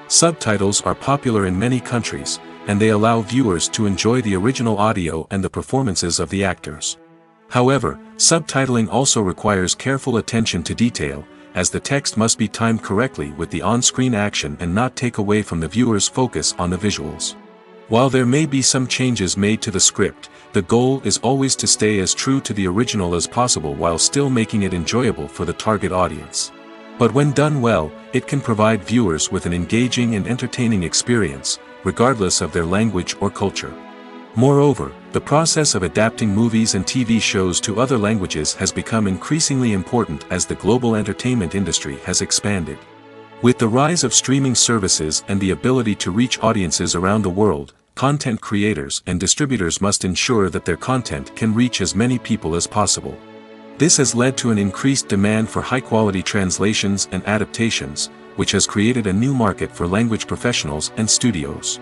Subtitles are popular in many countries, and they allow viewers to enjoy the original audio and the performances of the actors. However, subtitling also requires careful attention to detail, as the text must be timed correctly with the on-screen action and not take away from the viewer's focus on the visuals. While there may be some changes made to the script, the goal is always to stay as true to the original as possible while still making it enjoyable for the target audience. But when done well, it can provide viewers with an engaging and entertaining experience, regardless of their language or culture. Moreover, the process of adapting movies and TV shows to other languages has become increasingly important as the global entertainment industry has expanded. With the rise of streaming services and the ability to reach audiences around the world, content creators and distributors must ensure that their content can reach as many people as possible. This has led to an increased demand for high-quality translations and adaptations, which has created a new market for language professionals and studios.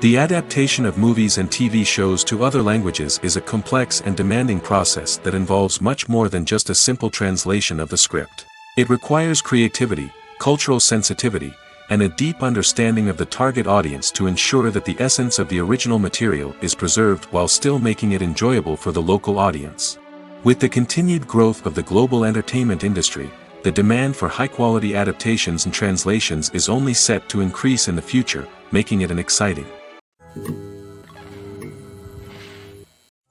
The adaptation of movies and TV shows to other languages is a complex and demanding process that involves much more than just a simple translation of the script. It requires creativity, cultural sensitivity, and a deep understanding of the target audience to ensure that the essence of the original material is preserved while still making it enjoyable for the local audience. With the continued growth of the global entertainment industry, the demand for high-quality adaptations and translations is only set to increase in the future, making it exciting.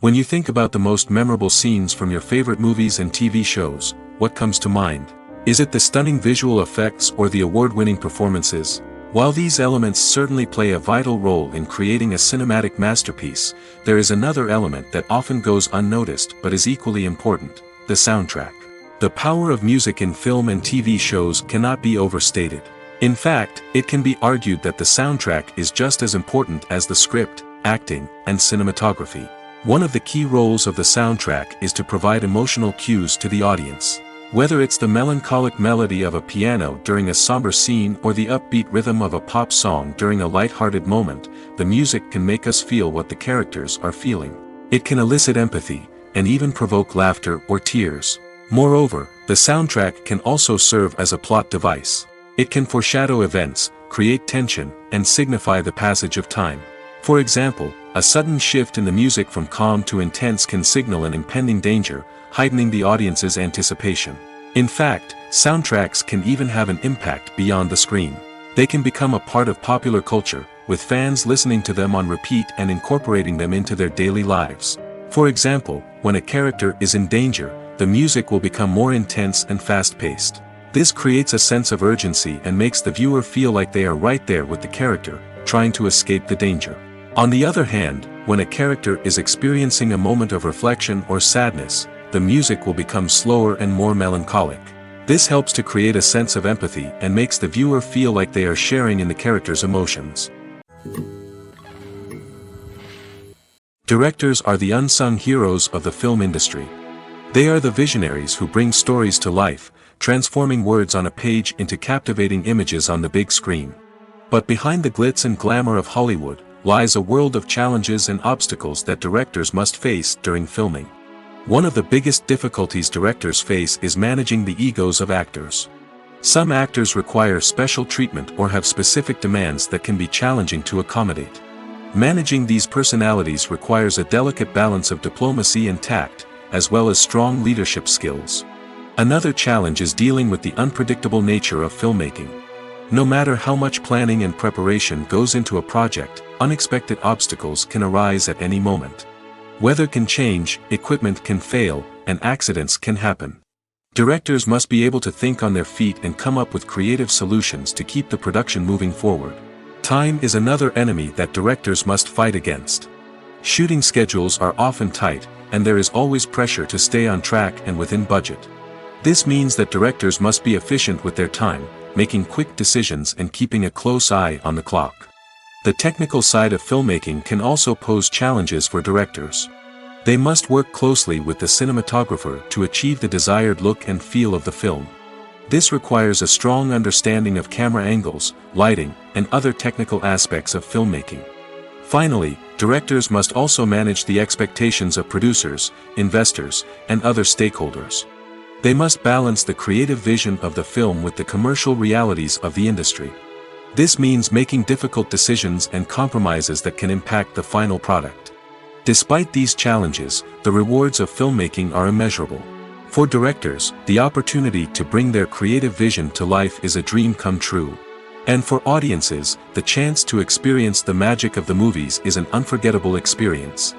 When you think about the most memorable scenes from your favorite movies and TV shows, what comes to mind? Is it the stunning visual effects or the award-winning performances? While these elements certainly play a vital role in creating a cinematic masterpiece, there is another element that often goes unnoticed but is equally important: the soundtrack. The power of music in film and TV shows cannot be overstated. In fact, it can be argued that the soundtrack is just as important as the script, acting, and cinematography. One of the key roles of the soundtrack is to provide emotional cues to the audience. Whether it's the melancholic melody of a piano during a somber scene or the upbeat rhythm of a pop song during a light-hearted moment, the music can make us feel what the characters are feeling. It can elicit empathy, and even provoke laughter or tears. Moreover, the soundtrack can also serve as a plot device. It can foreshadow events, create tension, and signify the passage of time. For example, a sudden shift in the music from calm to intense can signal an impending danger, heightening the audience's anticipation. In fact, soundtracks can even have an impact beyond the screen. They can become a part of popular culture, with fans listening to them on repeat and incorporating them into their daily lives. For example, when a character is in danger, the music will become more intense and fast-paced. This creates a sense of urgency and makes the viewer feel like they are right there with the character, trying to escape the danger. On the other hand, when a character is experiencing a moment of reflection or sadness, the music will become slower and more melancholic. This helps to create a sense of empathy and makes the viewer feel like they are sharing in the character's emotions. Directors are the unsung heroes of the film industry. They are the visionaries who bring stories to life, transforming words on a page into captivating images on the big screen. But behind the glitz and glamour of Hollywood lies a world of challenges and obstacles that directors must face during filming. One of the biggest difficulties directors face is managing the egos of actors. Some actors require special treatment or have specific demands that can be challenging to accommodate. Managing these personalities requires a delicate balance of diplomacy and tact, as well as strong leadership skills. Another challenge is dealing with the unpredictable nature of filmmaking. No matter how much planning and preparation goes into a project, unexpected obstacles can arise at any moment. Weather can change, equipment can fail, and accidents can happen. Directors must be able to think on their feet and come up with creative solutions to keep the production moving forward. Time is another enemy that directors must fight against. Shooting schedules are often tight, and there is always pressure to stay on track and within budget. This means that directors must be efficient with their time, making quick decisions and keeping a close eye on the clock. The technical side of filmmaking can also pose challenges for directors. They must work closely with the cinematographer to achieve the desired look and feel of the film. This requires a strong understanding of camera angles, lighting, and other technical aspects of filmmaking. Finally, directors must also manage the expectations of producers, investors, and other stakeholders. They must balance the creative vision of the film with the commercial realities of the industry. This means making difficult decisions and compromises that can impact the final product. Despite these challenges, the rewards of filmmaking are immeasurable. For directors, the opportunity to bring their creative vision to life is a dream come true. And for audiences, the chance to experience the magic of the movies is an unforgettable experience.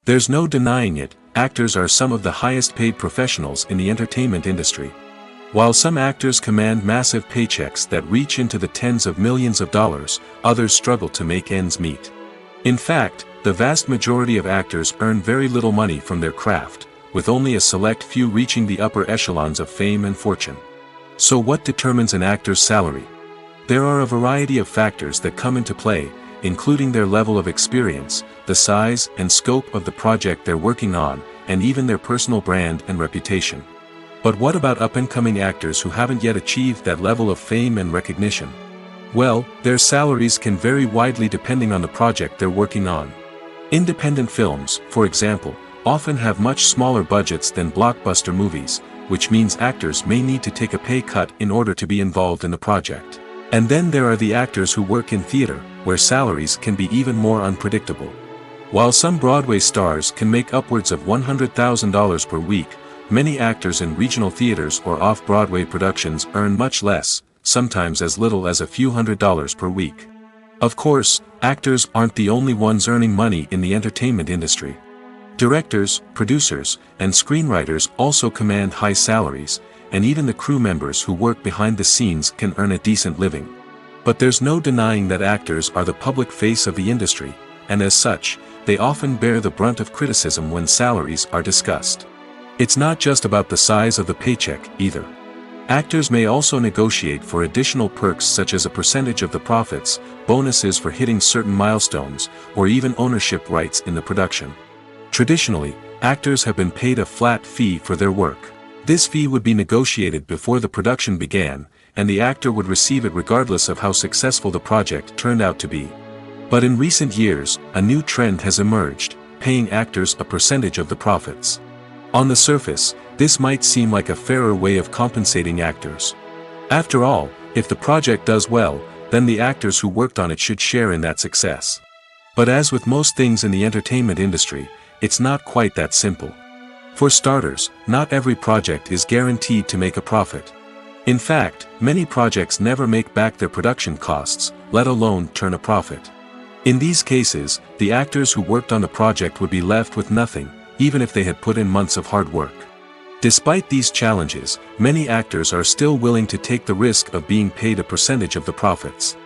There's no denying it, actors are some of the highest paid professionals in the entertainment industry. While some actors command massive paychecks that reach into the tens of millions of dollars, others struggle to make ends meet. In fact, the vast majority of actors earn very little money from their craft, with only a select few reaching the upper echelons of fame and fortune. So what determines an actor's salary? There are a variety of factors that come into play, including their level of experience, the size and scope of the project they're working on, and even their personal brand and reputation. But what about up-and-coming actors who haven't yet achieved that level of fame and recognition? Well, their salaries can vary widely depending on the project they're working on. Independent films, for example, often have much smaller budgets than blockbuster movies, which means actors may need to take a pay cut in order to be involved in the project. And then there are the actors who work in theater, where salaries can be even more unpredictable. While some Broadway stars can make upwards of $100,000 per week, many actors in regional theaters or off-Broadway productions earn much less, sometimes as little as a few $100s per week. Of course, actors aren't the only ones earning money in the entertainment industry. Directors, producers, and screenwriters also command high salaries, and even the crew members who work behind the scenes can earn a decent living. But there's no denying that actors are the public face of the industry, and as such, they often bear the brunt of criticism when salaries are discussed. It's not just about the size of the paycheck, either. Actors may also negotiate for additional perks such as a percentage of the profits, bonuses for hitting certain milestones, or even ownership rights in the production. Traditionally, Actors have been paid a flat fee for their work. This fee would be negotiated before the production began, and the actor would receive it regardless of how successful the project turned out to be. But in recent years, a new trend has emerged, paying actors a percentage of the profits. On the surface, this might seem like a fairer way of compensating actors. After all, if the project does well, then the actors who worked on it should share in that success. But as with most things in the entertainment industry, it's not quite that simple. For starters, not every project is guaranteed to make a profit. In fact, many projects never make back their production costs, let alone turn a profit. In these cases, the actors who worked on the project would be left with nothing, even if they had put in months of hard work. Despite these challenges, many actors are still willing to take the risk of being paid a percentage of the profits.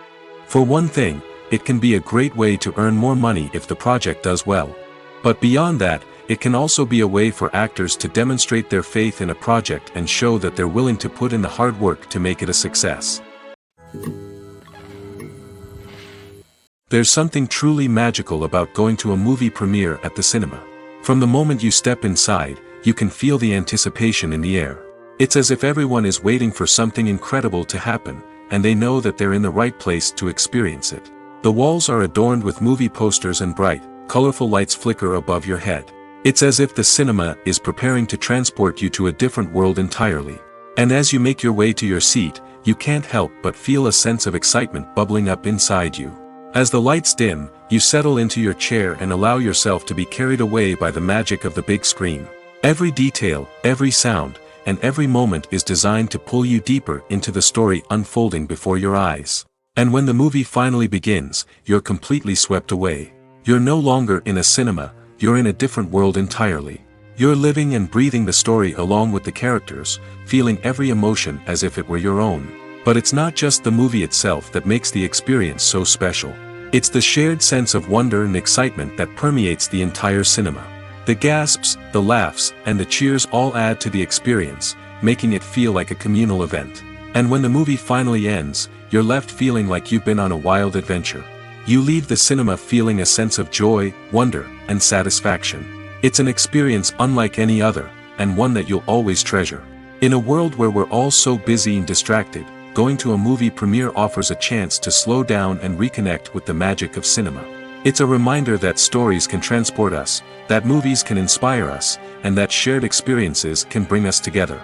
For one thing, it can be a great way to earn more money if the project does well. But beyond that, it can also be a way for actors to demonstrate their faith in a project and show that they're willing to put in the hard work to make it a success. There's something truly magical about going to a movie premiere at the cinema. From the moment you step inside, you can feel the anticipation in the air. It's as if everyone is waiting for something incredible to happen, and they know that they're in the right place to experience it. The walls are adorned with movie posters and bright, colorful lights flicker above your head. It's as if the cinema is preparing to transport you to a different world entirely. And as you make your way to your seat, you can't help but feel a sense of excitement bubbling up inside you. As the lights dim, you settle into your chair and allow yourself to be carried away by the magic of the big screen. Every detail, every sound, and every moment is designed to pull you deeper into the story unfolding before your eyes. And when the movie finally begins, you're completely swept away. You're no longer in a cinema, you're in a different world entirely. You're living and breathing the story along with the characters, feeling every emotion as if it were your own. But it's not just the movie itself that makes the experience so special. It's the shared sense of wonder and excitement that permeates the entire cinema. The gasps, the laughs, and the cheers all add to the experience, making it feel like a communal event. And when the movie finally ends, you're left feeling like you've been on a wild adventure. You leave the cinema feeling a sense of joy, wonder, and satisfaction. It's an experience unlike any other, and one that you'll always treasure. In a world where we're all so busy and distracted, going to a movie premiere offers a chance to slow down and reconnect with the magic of cinema. It's a reminder that stories can transport us, that movies can inspire us, and that shared experiences can bring us together.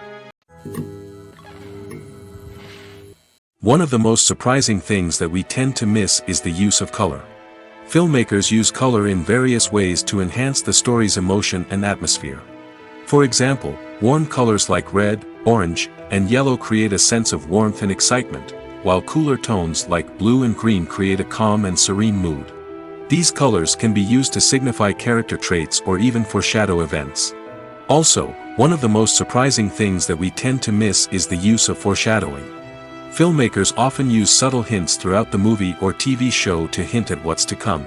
One of the most surprising things that we tend to miss is the use of color. Filmmakers use color in various ways to enhance the story's emotion and atmosphere. For example, warm colors like red, orange, and yellow create a sense of warmth and excitement, while cooler tones like blue and green create a calm and serene mood. These colors can be used to signify character traits or even foreshadow events. Also, one of the most surprising things that we tend to miss is the use of foreshadowing. Filmmakers often use subtle hints throughout the movie or TV show to hint at what's to come.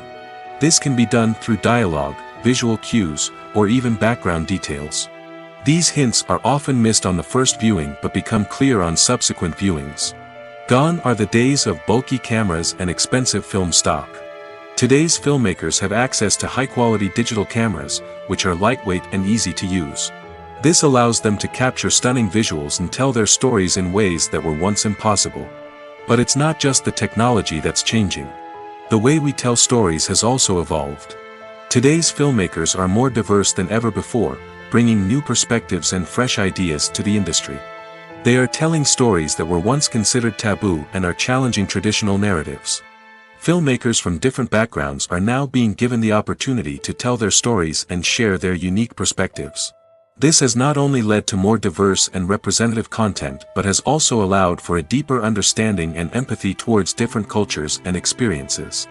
This can be done through dialogue, visual cues, or even background details. These hints are often missed on the first viewing but become clear on subsequent viewings. Gone are the days of bulky cameras and expensive film stock. Today's filmmakers have access to high-quality digital cameras, which are lightweight and easy to use. This allows them to capture stunning visuals and tell their stories in ways that were once impossible. But it's not just the technology that's changing. The way we tell stories has also evolved. Today's filmmakers are more diverse than ever before, bringing new perspectives and fresh ideas to the industry. They are telling stories that were once considered taboo and are challenging traditional narratives. Filmmakers from different backgrounds are now being given the opportunity to tell their stories and share their unique perspectives. This has not only led to more diverse and representative content but has also allowed for a deeper understanding and empathy towards different cultures and experiences.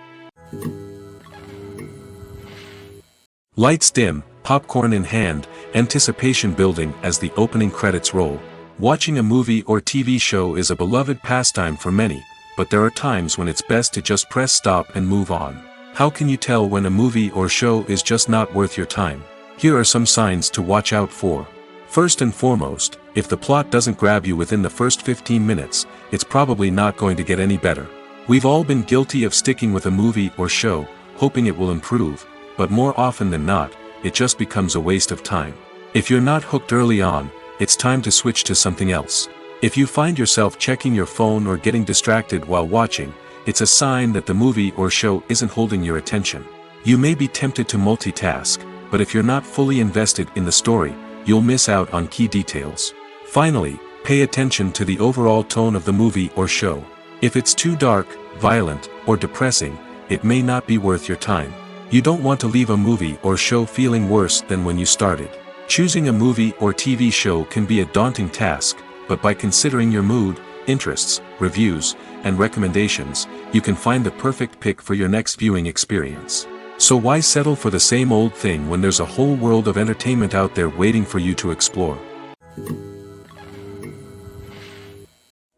Lights dim, popcorn in hand, anticipation building as the opening credits roll. Watching a movie or TV show is a beloved pastime for many, but there are times when it's best to just press stop and move on. How can you tell when a movie or show is just not worth your time? Here are some signs to watch out for. First and foremost, if the plot doesn't grab you within the first 15 minutes, it's probably not going to get any better. We've all been guilty of sticking with a movie or show, hoping it will improve, but more often than not, it just becomes a waste of time. If you're not hooked early on, it's time to switch to something else. If you find yourself checking your phone or getting distracted while watching, it's a sign that the movie or show isn't holding your attention. You may be tempted to multitask, but if you're not fully invested in the story, you'll miss out on key details. Finally, pay attention to the overall tone of the movie or show. If it's too dark, violent, or depressing, it may not be worth your time. You don't want to leave a movie or show feeling worse than when you started. Choosing a movie or TV show can be a daunting task, but by considering your mood, interests, reviews, and recommendations, you can find the perfect pick for your next viewing experience. So why settle for the same old thing when there's a whole world of entertainment out there waiting for you to explore?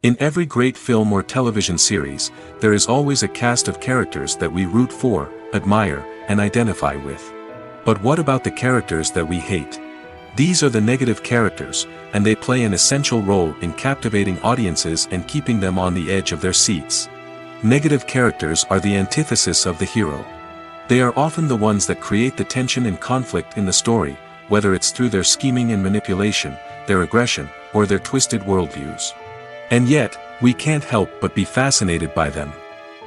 In every great film or television series, there is always a cast of characters that we root for, admire, and identify with. But what about the characters that we hate? These are the negative characters, and they play an essential role in captivating audiences and keeping them on the edge of their seats. Negative characters are the antithesis of the hero. They are often the ones that create the tension and conflict in the story, whether it's through their scheming and manipulation, their aggression, or their twisted worldviews. And yet, we can't help but be fascinated by them.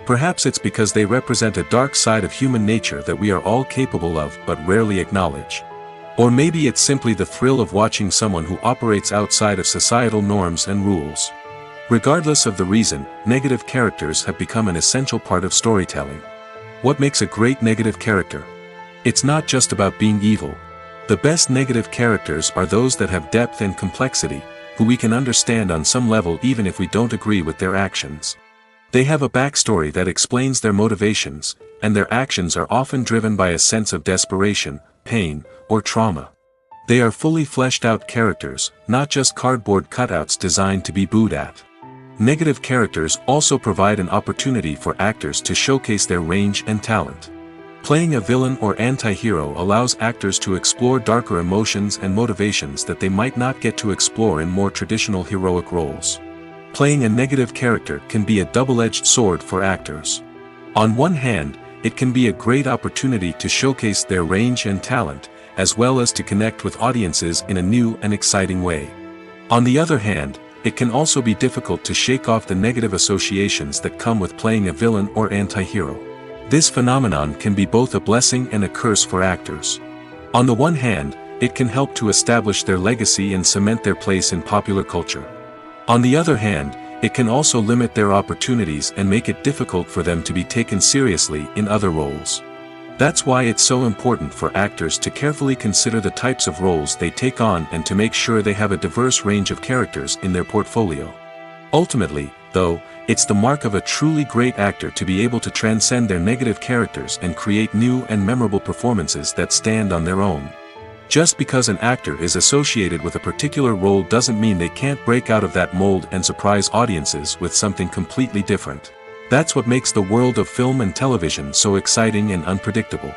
Perhaps it's because they represent a dark side of human nature that we are all capable of but rarely acknowledge. Or maybe it's simply the thrill of watching someone who operates outside of societal norms and rules. Regardless of the reason, negative characters have become an essential part of storytelling. What makes a great negative character? It's not just about being evil. The best negative characters are those that have depth and complexity, who we can understand on some level even if we don't agree with their actions. They have a backstory that explains their motivations, and their actions are often driven by a sense of desperation, pain, or trauma. They are fully fleshed out characters, not just cardboard cutouts designed to be booed at. Negative characters also provide an opportunity for actors to showcase their range and talent. Playing a villain or anti-hero allows actors to explore darker emotions and motivations that they might not get to explore in more traditional heroic roles. Playing a negative character can be a double-edged sword for actors. On one hand, it can be a great opportunity to showcase their range and talent, as well as to connect with audiences in a new and exciting way. On the other hand, it can also be difficult to shake off the negative associations that come with playing a villain or anti-hero. This phenomenon can be both a blessing and a curse for actors. On the one hand, it can help to establish their legacy and cement their place in popular culture. On the other hand, it can also limit their opportunities and make it difficult for them to be taken seriously in other roles. That's why it's so important for actors to carefully consider the types of roles they take on and to make sure they have a diverse range of characters in their portfolio. Ultimately, though, it's the mark of a truly great actor to be able to transcend their negative characters and create new and memorable performances that stand on their own. Just because an actor is associated with a particular role doesn't mean they can't break out of that mold and surprise audiences with something completely different. That's what makes the world of film and television so exciting and unpredictable.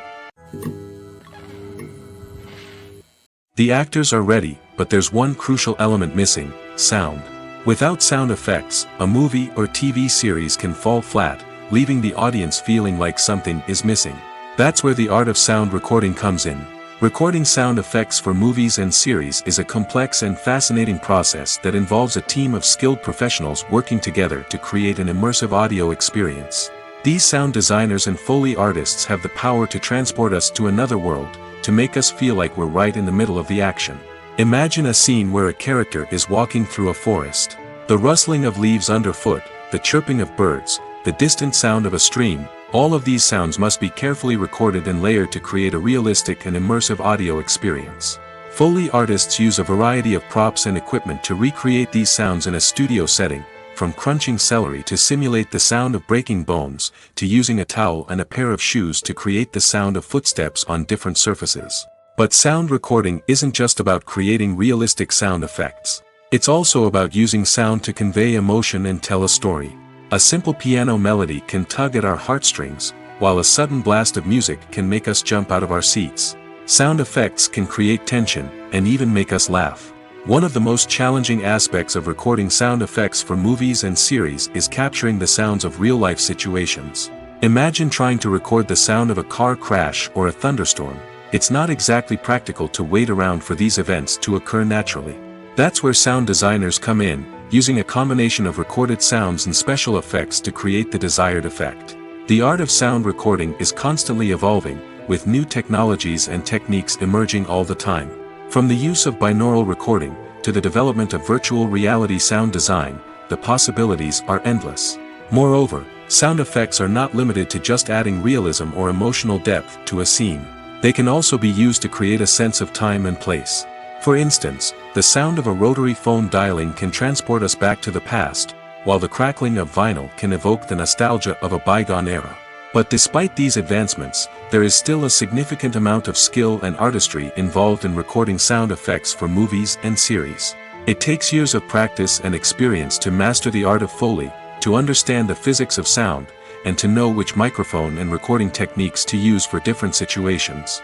The actors are ready, but there's one crucial element missing: sound. Without sound effects, a movie or TV series can fall flat, leaving the audience feeling like something is missing. That's where the art of sound recording comes in. Recording sound effects for movies and series is a complex and fascinating process that involves a team of skilled professionals working together to create an immersive audio experience. These sound designers and Foley artists have the power to transport us to another world, to make us feel like we're right in the middle of the action. Imagine a scene where a character is walking through a forest. The rustling of leaves underfoot, the chirping of birds, the distant sound of a stream, all of these sounds must be carefully recorded and layered to create a realistic and immersive audio experience. Foley artists use a variety of props and equipment to recreate these sounds in a studio setting, from crunching celery to simulate the sound of breaking bones, to using a towel and a pair of shoes to create the sound of footsteps on different surfaces. But sound recording isn't just about creating realistic sound effects. It's also about using sound to convey emotion and tell a story. A simple piano melody can tug at our heartstrings, while a sudden blast of music can make us jump out of our seats. Sound effects can create tension, and even make us laugh. One of the most challenging aspects of recording sound effects for movies and series is capturing the sounds of real-life situations. Imagine trying to record the sound of a car crash or a thunderstorm. It's not exactly practical to wait around for these events to occur naturally. That's where sound designers come in, using a combination of recorded sounds and special effects to create the desired effect. The art of sound recording is constantly evolving, with new technologies and techniques emerging all the time. From the use of binaural recording, to the development of virtual reality sound design, the possibilities are endless. Moreover, sound effects are not limited to just adding realism or emotional depth to a scene. They can also be used to create a sense of time and place. For instance, the sound of a rotary phone dialing can transport us back to the past, while the crackling of vinyl can evoke the nostalgia of a bygone era. But despite these advancements, there is still a significant amount of skill and artistry involved in recording sound effects for movies and series. It takes years of practice and experience to master the art of Foley, to understand the physics of sound, and to know which microphone and recording techniques to use for different situations.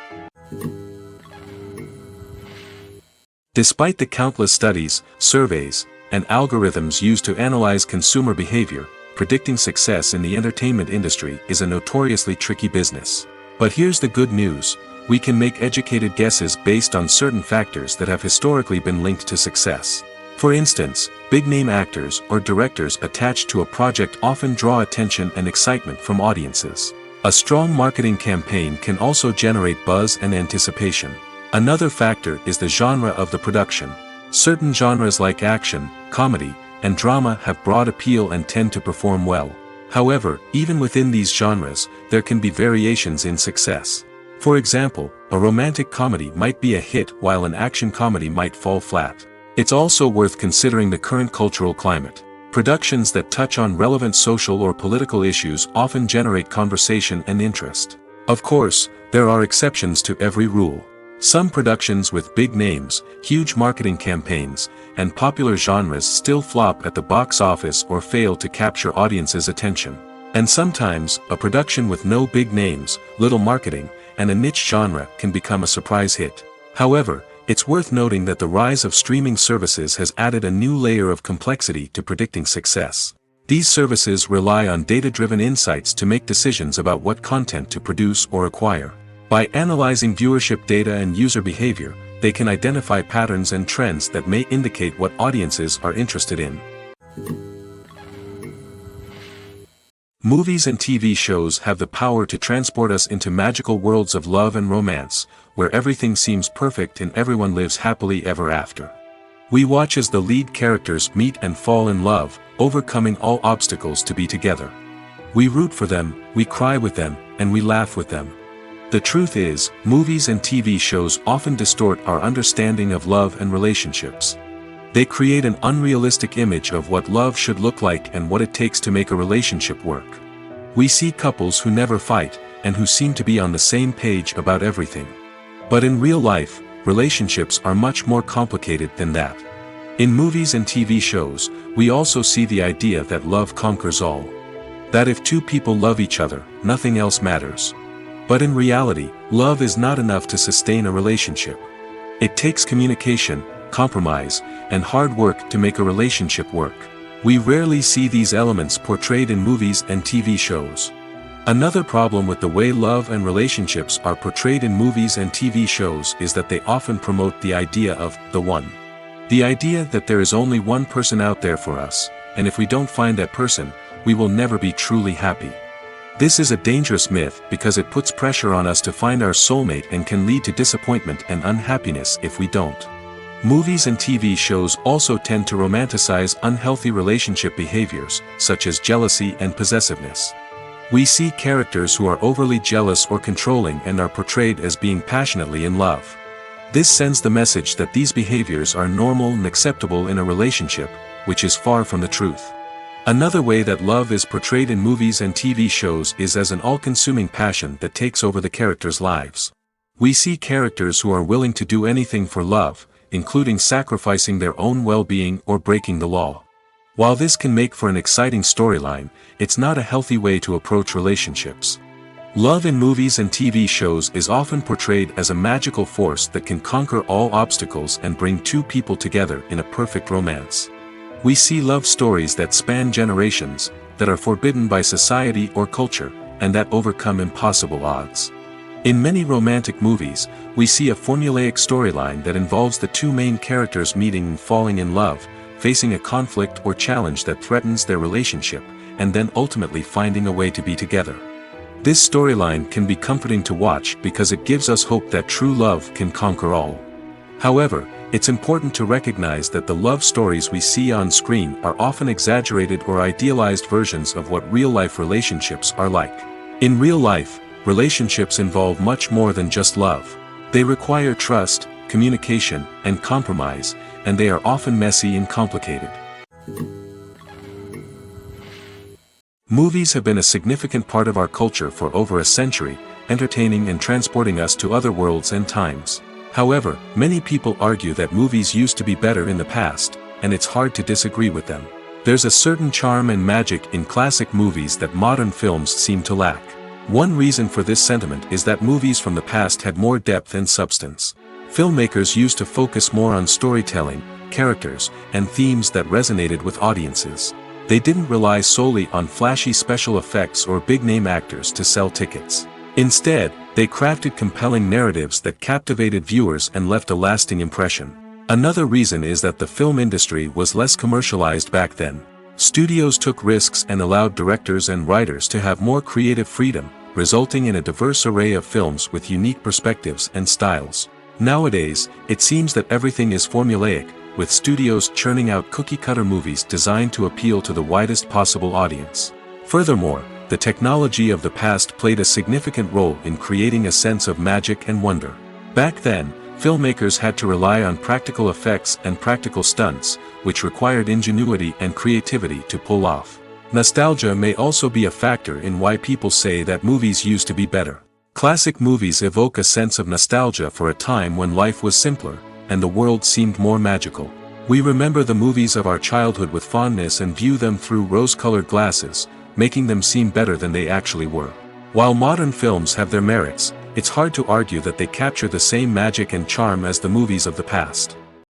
Despite the countless studies, surveys, and algorithms used to analyze consumer behavior, predicting success in the entertainment industry is a notoriously tricky business. But here's the good news: we can make educated guesses based on certain factors that have historically been linked to success. For instance, big-name actors or directors attached to a project often draw attention and excitement from audiences. A strong marketing campaign can also generate buzz and anticipation. Another factor is the genre of the production. Certain genres like action, comedy, and drama have broad appeal and tend to perform well. However, even within these genres, there can be variations in success. For example, a romantic comedy might be a hit while an action comedy might fall flat. It's also worth considering the current cultural climate. Productions that touch on relevant social or political issues often generate conversation and interest. Of course, there are exceptions to every rule. Some productions with big names, huge marketing campaigns, and popular genres still flop at the box office or fail to capture audiences' attention. And sometimes, a production with no big names, little marketing, and a niche genre can become a surprise hit. However, it's worth noting that the rise of streaming services has added a new layer of complexity to predicting success. These services rely on data-driven insights to make decisions about what content to produce or acquire. By analyzing viewership data and user behavior, they can identify patterns and trends that may indicate what audiences are interested in. Movies and TV shows have the power to transport us into magical worlds of love and romance, where everything seems perfect and everyone lives happily ever after. We watch as the lead characters meet and fall in love, overcoming all obstacles to be together. We root for them, we cry with them, and we laugh with them. The truth is, movies and TV shows often distort our understanding of love and relationships. They create an unrealistic image of what love should look like and what it takes to make a relationship work. We see couples who never fight, and who seem to be on the same page about everything. But in real life, relationships are much more complicated than that. In movies and TV shows, we also see the idea that love conquers all. That if two people love each other, nothing else matters. But in reality, love is not enough to sustain a relationship. It takes communication, compromise, and hard work to make a relationship work. We rarely see these elements portrayed in movies and TV shows. Another problem with the way love and relationships are portrayed in movies and TV shows is that they often promote the idea of the one. The idea that there is only one person out there for us, and if we don't find that person, we will never be truly happy. This is a dangerous myth because it puts pressure on us to find our soulmate and can lead to disappointment and unhappiness if we don't. Movies and TV shows also tend to romanticize unhealthy relationship behaviors, such as jealousy and possessiveness. We see characters who are overly jealous or controlling and are portrayed as being passionately in love. This sends the message that these behaviors are normal and acceptable in a relationship, which is far from the truth. Another way that love is portrayed in movies and TV shows is as an all-consuming passion that takes over the characters' lives. We see characters who are willing to do anything for love, including sacrificing their own well-being or breaking the law. While this can make for an exciting storyline, it's not a healthy way to approach relationships. Love in movies and TV shows is often portrayed as a magical force that can conquer all obstacles and bring two people together in a perfect romance. We see love stories that span generations, that are forbidden by society or culture, and that overcome impossible odds. In many romantic movies, we see a formulaic storyline that involves the two main characters meeting and falling in love, facing a conflict or challenge that threatens their relationship, and then ultimately finding a way to be together. This storyline can be comforting to watch because it gives us hope that true love can conquer all. However, it's important to recognize that the love stories we see on screen are often exaggerated or idealized versions of what real-life relationships are like. In real life, relationships involve much more than just love. They require trust, communication, and compromise, and they are often messy and complicated. Movies have been a significant part of our culture for over a century, entertaining and transporting us to other worlds and times. However, many people argue that movies used to be better in the past, and it's hard to disagree with them. There's a certain charm and magic in classic movies that modern films seem to lack. One reason for this sentiment is that movies from the past had more depth and substance. Filmmakers used to focus more on storytelling, characters, and themes that resonated with audiences. They didn't rely solely on flashy special effects or big-name actors to sell tickets. Instead, they crafted compelling narratives that captivated viewers and left a lasting impression. Another reason is that the film industry was less commercialized back then. Studios took risks and allowed directors and writers to have more creative freedom, resulting in a diverse array of films with unique perspectives and styles. Nowadays, it seems that everything is formulaic, with studios churning out cookie-cutter movies designed to appeal to the widest possible audience. Furthermore, the technology of the past played a significant role in creating a sense of magic and wonder. Back then, filmmakers had to rely on practical effects and practical stunts, which required ingenuity and creativity to pull off. Nostalgia may also be a factor in why people say that movies used to be better. Classic movies evoke a sense of nostalgia for a time when life was simpler, and the world seemed more magical. We remember the movies of our childhood with fondness and view them through rose-colored glasses, making them seem better than they actually were. While modern films have their merits, it's hard to argue that they capture the same magic and charm as the movies of the past.